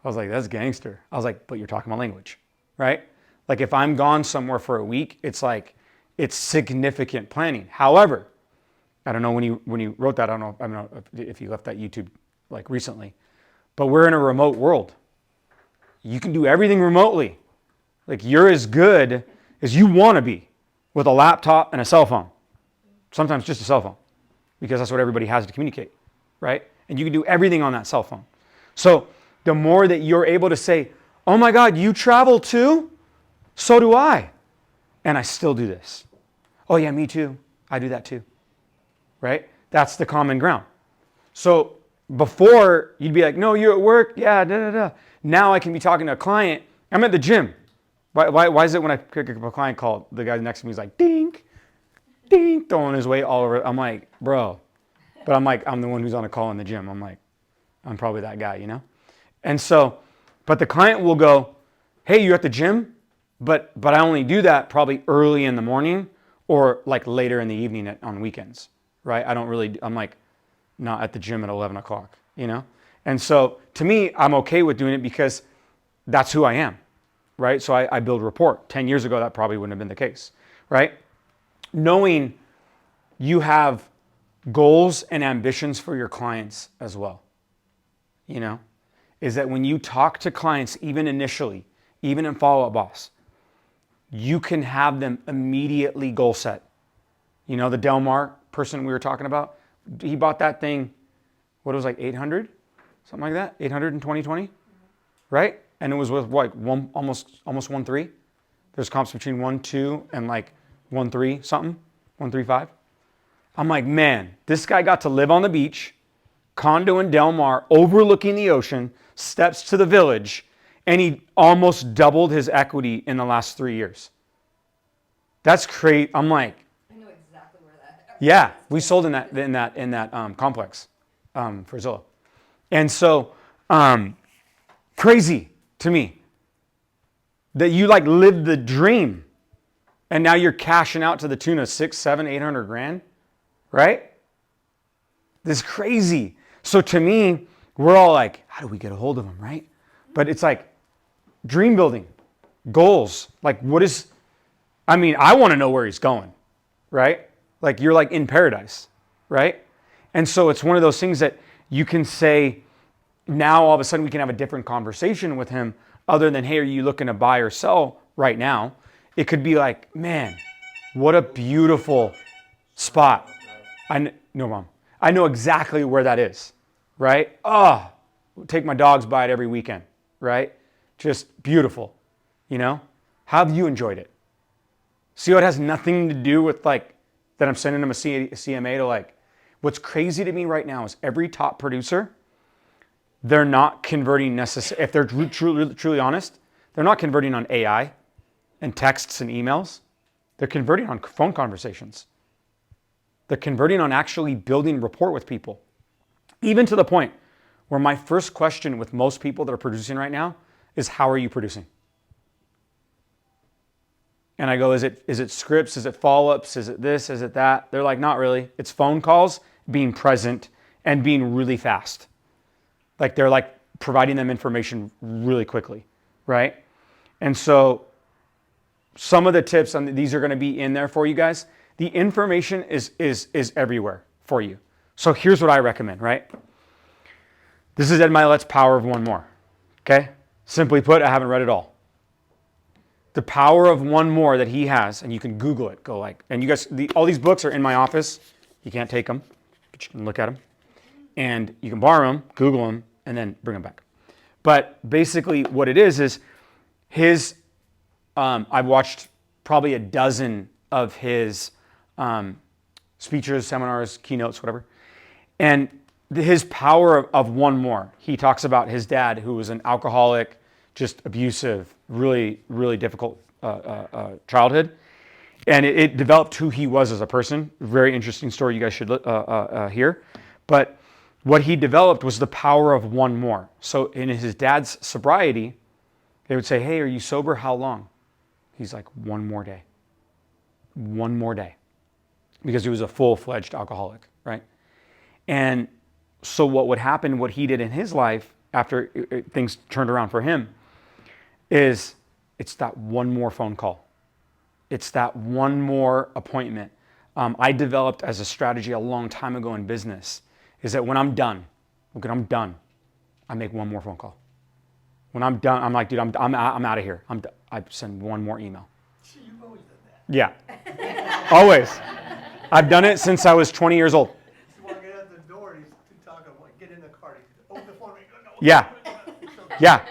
I was like, that's gangster. I was like, but you're talking my language, right? Like if I'm gone somewhere for a week, it's like, it's significant planning. However, I don't know when you wrote that, I don't know if you left that YouTube like recently, but we're in a remote world. You can do everything remotely. Like you're as good as you want to be with a laptop and a cell phone. Sometimes just a cell phone because that's what everybody has to communicate, right? And you can do everything on that cell phone. So the more that you're able to say, oh my God, you travel too? So do I. And I still do this. Oh yeah, me too. I do that too. Right? That's the common ground. So before you'd be like, no, you're at work. Yeah, da, da, da. Now I can be talking to a client. I'm at the gym. Why is it when I pick up a client call, the guy next to me is like, dink, dink, throwing his weight all over. I'm like, bro. But I'm like, I'm the one who's on a call in the gym. I'm like, I'm probably that guy, you know? And so, but the client will go, hey, you're at the gym? But I only do that probably early in the morning or like later in the evening on weekends, right? I'm like not at the gym at 11 o'clock, you know? And so to me, I'm okay with doing it because that's who I am, right? So I build rapport. 10 years ago, that probably wouldn't have been the case, right? Knowing you have goals and ambitions for your clients as well, you know, is that when you talk to clients, even initially, even in Follow-Up Boss, you can have them immediately goal set. You know, the Del Mar person we were talking about, he bought that thing, what it was like 800, something like that, 800 in 2020, right? And it was with like almost 1.3. There's comps between 1.2 and like 1.3 something, 1.35. I'm like, man, this guy got to live on the beach, condo in Del Mar, overlooking the ocean, steps to the village, and he almost doubled his equity in the last 3 years. That's crazy. I'm like, I know exactly where that. yeah, we sold in that complex for Zillow, and so crazy to me that you like lived the dream, and now you're cashing out to the tune of 600, 700, 800 grand, right? This is crazy. So to me, we're all like, how do we get a hold of him, right? But it's like dream building, goals. Like I want to know where he's going, right? Like you're like in paradise, right? And so it's one of those things that you can say, now all of a sudden we can have a different conversation with him other than, hey, are you looking to buy or sell right now? It could be like, man, what a beautiful spot. No, Mom. I know exactly where that is, right? Oh, take my dogs by it every weekend, right? Just beautiful, you know? How have you enjoyed it? See, it has nothing to do with like that I'm sending them a CMA to like, what's crazy to me right now is every top producer, they're not converting necessarily, if they're truly honest, they're not converting on AI and texts and emails. They're converting on phone conversations. They're converting on actually building rapport with people. Even to the point where my first question with most people that are producing right now is, how are you producing? And I go, is it scripts? Is it follow-ups? Is it this? Is it that? They're like, not really. It's phone calls, being present, and being really fast. Like they're like providing them information really quickly, right? And so some of the tips, and these are going to be in there for you guys. The information is everywhere for you. So here's what I recommend, right? This is Ed Milet's Power of One More, okay? Simply put, I haven't read it all. The Power of One More that he has, and you can Google it, go like, and you guys, all these books are in my office. You can't take them, but you can look at them. And you can borrow them, Google them, and then bring them back. But basically what it is his, I've watched probably a dozen of his speeches, seminars, keynotes, whatever. And his power of one more. He talks about his dad, who was an alcoholic, just abusive, really, really difficult childhood. And it developed who he was as a person. Very interesting story you guys should hear. But what he developed was the power of one more. So in his dad's sobriety, they would say, hey, are you sober? How long? He's like, one more day. One more day. Because he was a full-fledged alcoholic, right? And so what would happen, what he did in his life after things turned around for him, is it's that one more phone call. It's that one more appointment. I developed as a strategy a long time ago in business, is that when I'm done, I make one more phone call. When I'm done, I'm like, dude, I'm out of here. I send one more email. See, you've always done that. Yeah, always. I've done it since I was 20 years old. He's walking out the door, he's talking, like, get in the car, open the phone, Yeah, yeah.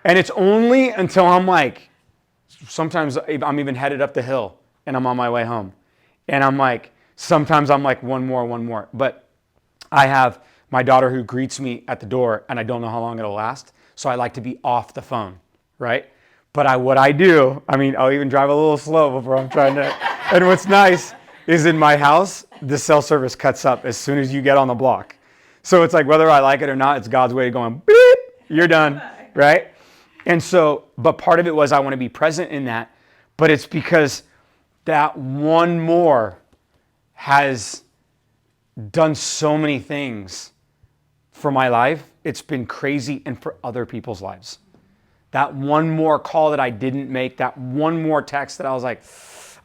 And it's only until I'm like, sometimes I'm even headed up the hill and I'm on my way home. And I'm like, sometimes I'm like, one more. But I have my daughter who greets me at the door and I don't know how long it'll last. So I like to be off the phone, right? But what I do, I'll even drive a little slow before I'm trying to. And what's nice is in my house, the cell service cuts up as soon as you get on the block. So it's like, whether I like it or not, it's God's way of going, beep, you're done, right? And so, but part of it was I want to be present in that, but it's because that one more has done so many things for my life. It's been crazy, and for other people's lives. That one more call that I didn't make, that one more text that I was like,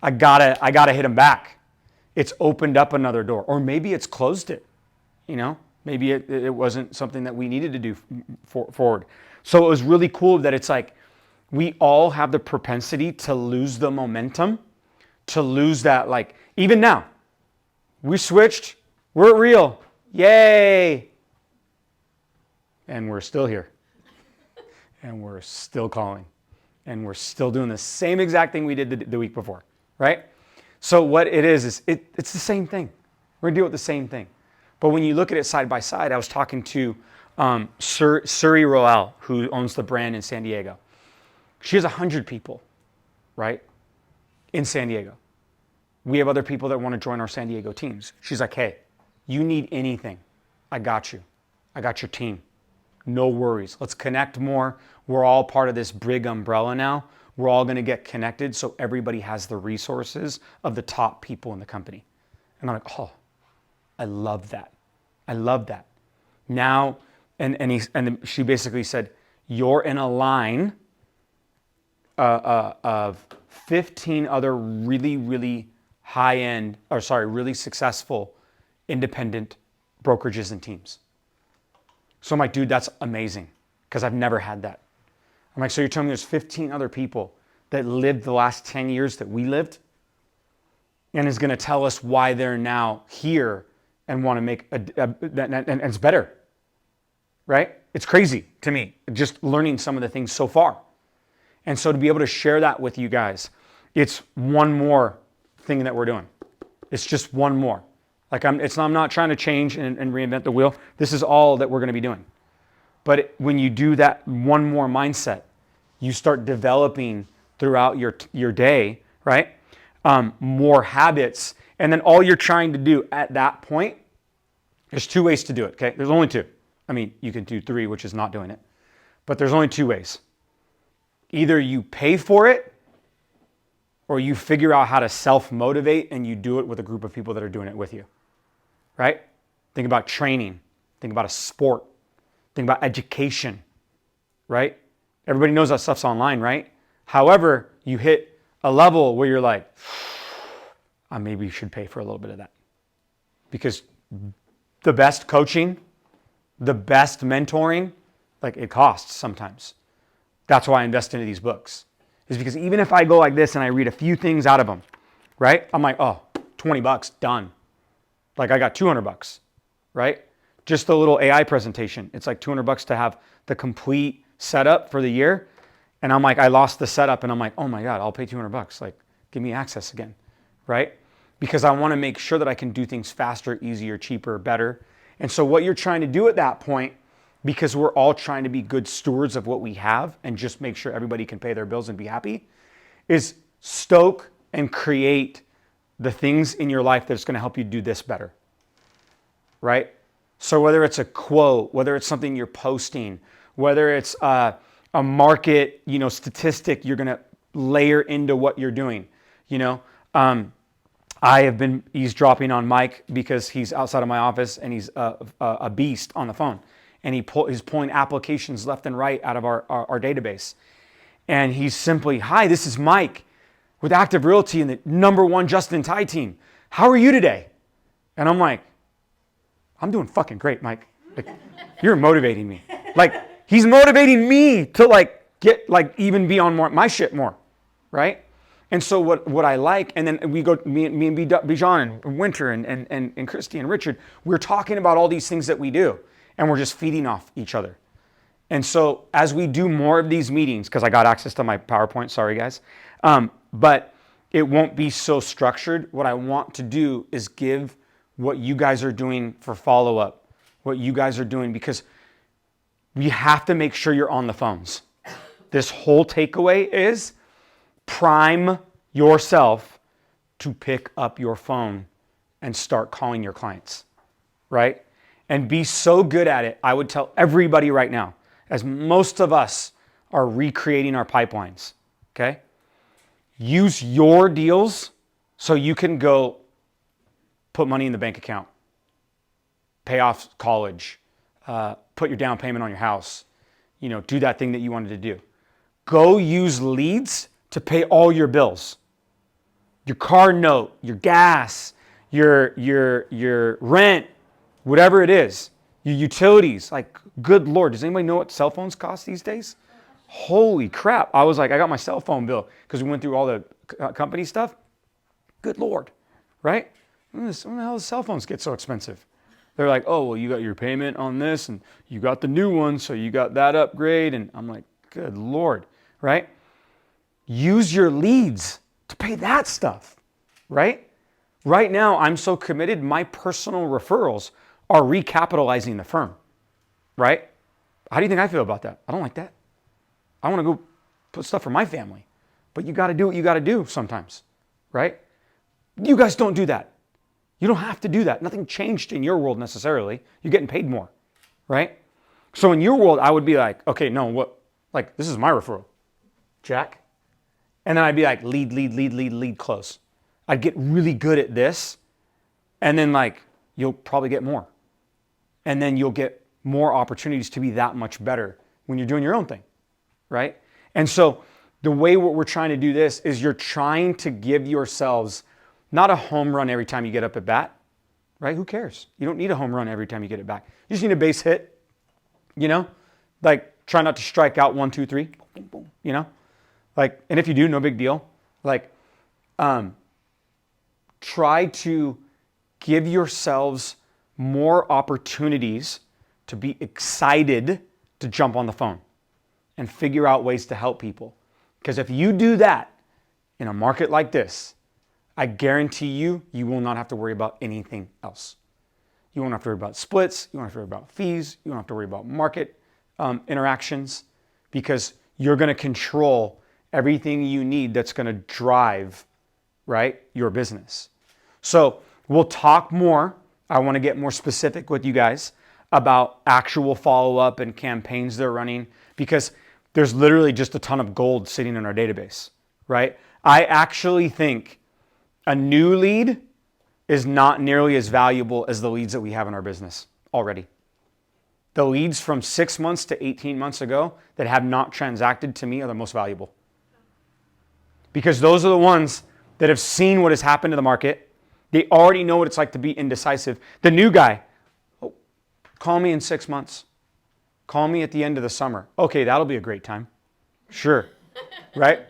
I gotta hit him back. It's opened up another door, or maybe it's closed it. You know, maybe it wasn't something that we needed to do forward. So it was really cool that it's like we all have the propensity to lose the momentum, to lose that, like, even now, we switched, we're real, yay. And we're still here. And we're still calling. And we're still doing the same exact thing we did the week before, right? So what it is it's the same thing. We're going to deal with the same thing. But when you look at it side by side, I was talking to Suri Roel, who owns the brand in San Diego. She has 100 people, right, in San Diego. We have other people that want to join our San Diego teams. She's like, hey, you need anything, I got you. I got your team. No worries. Let's connect more. We're all part of this big umbrella now. We're all going to get connected so everybody has the resources of the top people in the company. And I'm like, oh, I love that. I love that. Now, and she basically said, you're in a line of 15 other really, really high-end, really successful independent brokerages and teams. So I'm like, dude, that's amazing because I've never had that. I'm like, so you're telling me there's 15 other people that lived the last 10 years that we lived and is going to tell us why they're now here and want to make and it's better, right? It's crazy to me, just learning some of the things so far. And so to be able to share that with you guys, it's one more thing that we're doing. It's just one more. Like I'm not trying to change and reinvent the wheel. This is all that we're going to be doing. But when you do that one more mindset, you start developing throughout your day, right? More habits. And then all you're trying to do at that point, there's 2 ways to do it, okay? There's only 2. I mean, you can do 3, which is not doing it. But there's only 2 ways. Either you pay for it or you figure out how to self-motivate and you do it with a group of people that are doing it with you, right? Think about training. Think about a sport. Think about education, right? Everybody knows that stuff's online, right? However, you hit a level where you're like, I maybe should pay for a little bit of that. Because the best coaching, the best mentoring, like it costs sometimes. That's why I invest into these books. Is because even if I go like this and I read a few things out of them, right? I'm like, oh, $20, done. Like I got $200, right? Just the little AI presentation. It's like $200 to have the complete setup for the year. And I'm like, I lost the setup and I'm like, oh my God, I'll pay $200. Like, give me access again, right? Because I want to make sure that I can do things faster, easier, cheaper, better. And so what you're trying to do at that point, because we're all trying to be good stewards of what we have and just make sure everybody can pay their bills and be happy, is stoke and create the things in your life that's going to help you do this better, right? So whether it's a quote, whether it's something you're posting, whether it's a market, statistic you're going to layer into what you're doing, I have been eavesdropping on Mike because he's outside of my office and he's a beast on the phone. And he's pulling applications left and right out of our database. And he's simply, hi, this is Mike with Active Realty and the #1 just-in-time team. How are you today? And I'm like, I'm doing fucking great, Mike. Like, you're motivating me. Like, he's motivating me to get even be on my shit more, right? And so what I like, and then we go, me and Bijan and Winter and Christy and Richard, we're talking about all these things that we do, and we're just feeding off each other. And so as we do more of these meetings, because I got access to my PowerPoint, sorry guys, but it won't be so structured. What I want to do is give what you guys are doing for follow-up, what you guys are doing, because we have to make sure you're on the phones. This whole takeaway is prime yourself to pick up your phone and start calling your clients, right? And be so good at it. I would tell everybody right now, as most of us are recreating our pipelines, okay? Use your deals so you can go put money in the bank account, pay off college, put your down payment on your house, do that thing that you wanted to do. Go use leads to pay all your bills. Your car note, your gas, your rent, whatever it is, your utilities. Like, good Lord, does anybody know what cell phones cost these days? Holy crap. I was like, I got my cell phone bill because we went through all the company stuff. Good Lord, right? When the hell does cell phones get so expensive? They're like, oh, well, you got your payment on this and you got the new one, so you got that upgrade. And I'm like, good Lord, right? Use your leads to pay that stuff, right? Right now, I'm so committed, my personal referrals are recapitalizing the firm, right? How do you think I feel about that? I don't like that. I want to go put stuff for my family. But you got to do what you got to do sometimes, right? You guys don't do that. You don't have to do that. Nothing changed in your world necessarily. You're getting paid more, right? So in your world, I would be like, okay, no, what? Like, this is my referral. Jack. And then I'd be like, lead, close. I'd get really good at this. And then you'll probably get more. And then you'll get more opportunities to be that much better when you're doing your own thing, right? And so the way what we're trying to do this is you're trying to give yourselves not a home run every time you get up at bat, right? Who cares? You don't need a home run every time you get it back. You just need a base hit, you know, like try not to strike out 1, 2, 3, boom, boom, boom, you know, like, and if you do, no big deal. Like, try to give yourselves more opportunities to be excited to jump on the phone and figure out ways to help people. Because if you do that in a market like this, I guarantee you, you will not have to worry about anything else. You won't have to worry about splits. You won't have to worry about fees. You won't have to worry about market interactions, because you're going to control everything you need that's going to drive, right, your business. So we'll talk more. I want to get more specific with you guys about actual follow-up and campaigns they're running, because there's literally just a ton of gold sitting in our database, right? I actually think a new lead is not nearly as valuable as the leads that we have in our business already. The leads from 6 months to 18 months ago that have not transacted to me are the most valuable. Because those are the ones that have seen what has happened to the market. They already know what it's like to be indecisive. The new guy, oh, call me in 6 months. Call me at the end of the summer. Okay, that'll be a great time. Sure, right?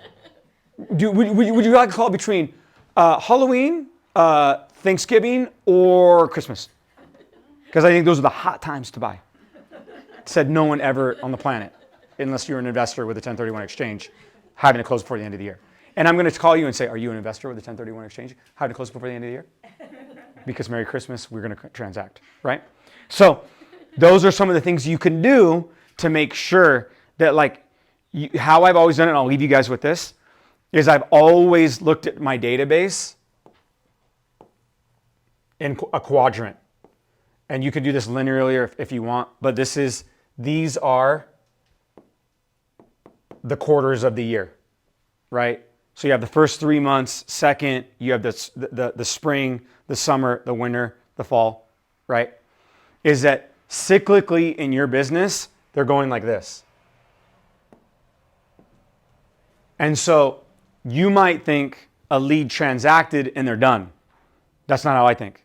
Would you like a call between Halloween, Thanksgiving, or Christmas? Because I think those are the hot times to buy. Said no one ever on the planet, unless you're an investor with a 1031 exchange, having to close before the end of the year. And I'm going to call you and say, are you an investor with a 1031 exchange? Having to close before the end of the year? Because Merry Christmas, we're going to transact, right? So those are some of the things you can do to make sure that, like, how I've always done it, and I'll leave you guys with this, is I've always looked at my database in a quadrant. And you can do this linearly if you want, but these are the quarters of the year, right? So you have the first 3 months, second, you have the spring, the summer, the winter, the fall, right? Is that cyclically in your business, they're going like this. And so you might think a lead transacted and they're done. That's not how I think.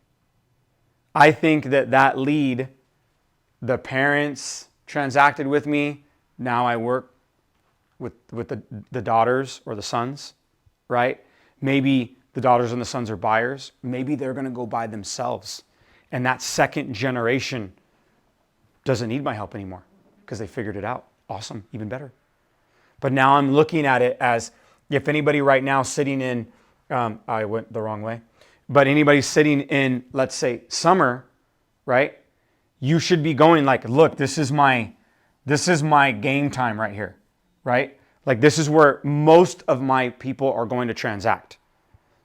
I think that lead, the parents transacted with me. Now I work with the daughters or the sons, right? Maybe the daughters and the sons are buyers. Maybe they're going to go buy themselves. And that second generation doesn't need my help anymore because they figured it out. Awesome, even better. But now I'm looking at it as, if anybody right now sitting in, I went the wrong way, but anybody sitting in, let's say, summer, right? You should be going like, look, this is my game time right here, right? Like, this is where most of my people are going to transact.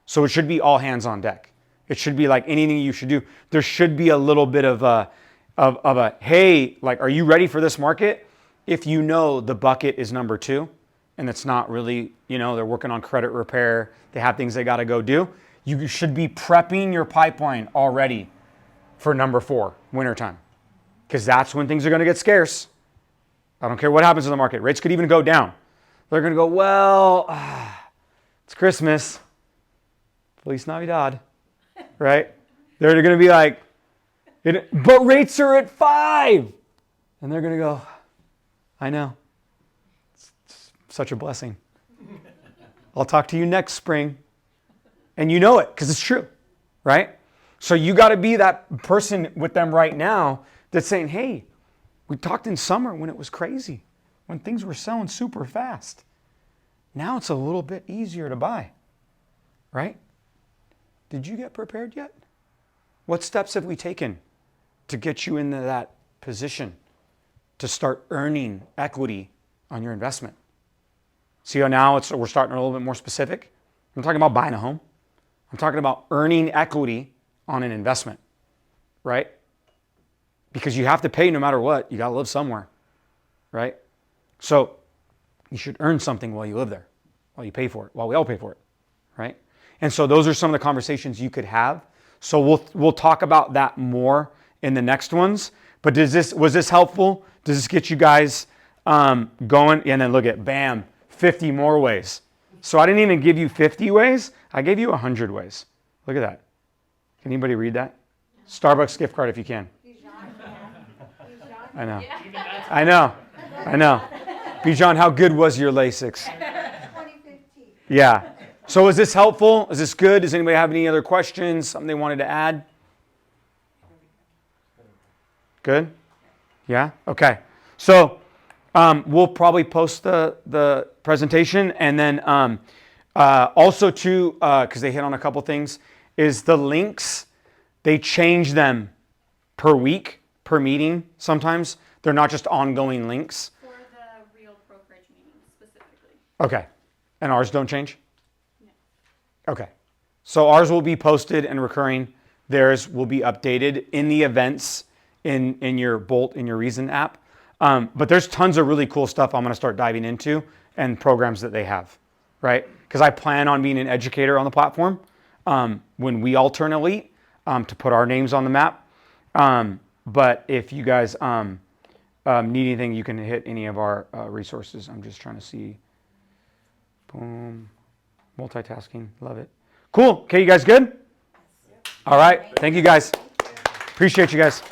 So it should be all hands on deck. It should be like anything you should do. There should be a little bit of a, hey, like, are you ready for this market? If you know the bucket is number 2 and it's not really, they're working on credit repair, they have things they got to go do, you should be prepping your pipeline already for number 4, wintertime. Because that's when things are going to get scarce. I don't care what happens in the market. Rates could even go down. They're going to go, well, it's Christmas. Feliz Navidad. Right? They're going to be like, but rates are at 5. And they're going to go, I know. It's such a blessing. I'll talk to you next spring. And you know it because it's true, right? So you got to be that person with them right now that's saying, hey, we talked in summer when it was crazy, when things were selling super fast. Now it's a little bit easier to buy, right? Did you get prepared yet? What steps have we taken to get you into that position to start earning equity on your investment? See how now we're starting a little bit more specific? I'm talking about buying a home. I'm talking about earning equity on an investment, right? Because you have to pay no matter what. You got to live somewhere, right? So you should earn something while you live there, while you pay for it, while we all pay for it, right? And so those are some of the conversations you could have. So we'll talk about that more in the next ones. But was this helpful? Does this get you guys going? And then look at, bam, 50 more ways. So I didn't even give you 50 ways. I gave you 100 ways. Look at that. Can anybody read that? Starbucks gift card if you can. I know. Even that's I know. Bijan, how good was your Lasix? 2015. Yeah. So is this helpful? Is this good? Does anybody have any other questions? Something they wanted to add? Good? Yeah? Okay. So we'll probably post the presentation, and then also too, because they hit on a couple things, is the links, they change them per week, per meeting sometimes. They're not just ongoing links. For the real brokerage meetings specifically. Okay. And ours don't change? No. Okay. So ours will be posted and recurring. Theirs will be updated in the events in your Bolt, in your Reason app. But there's tons of really cool stuff I'm going to start diving into and programs that they have, right? Because I plan on being an educator on the platform when we all turn elite to put our names on the map. But if you guys need anything, you can hit any of our resources. I'm just trying to see. Boom. Multitasking. Love it. Cool. Okay, you guys good? All right. Thank you guys. Appreciate you guys.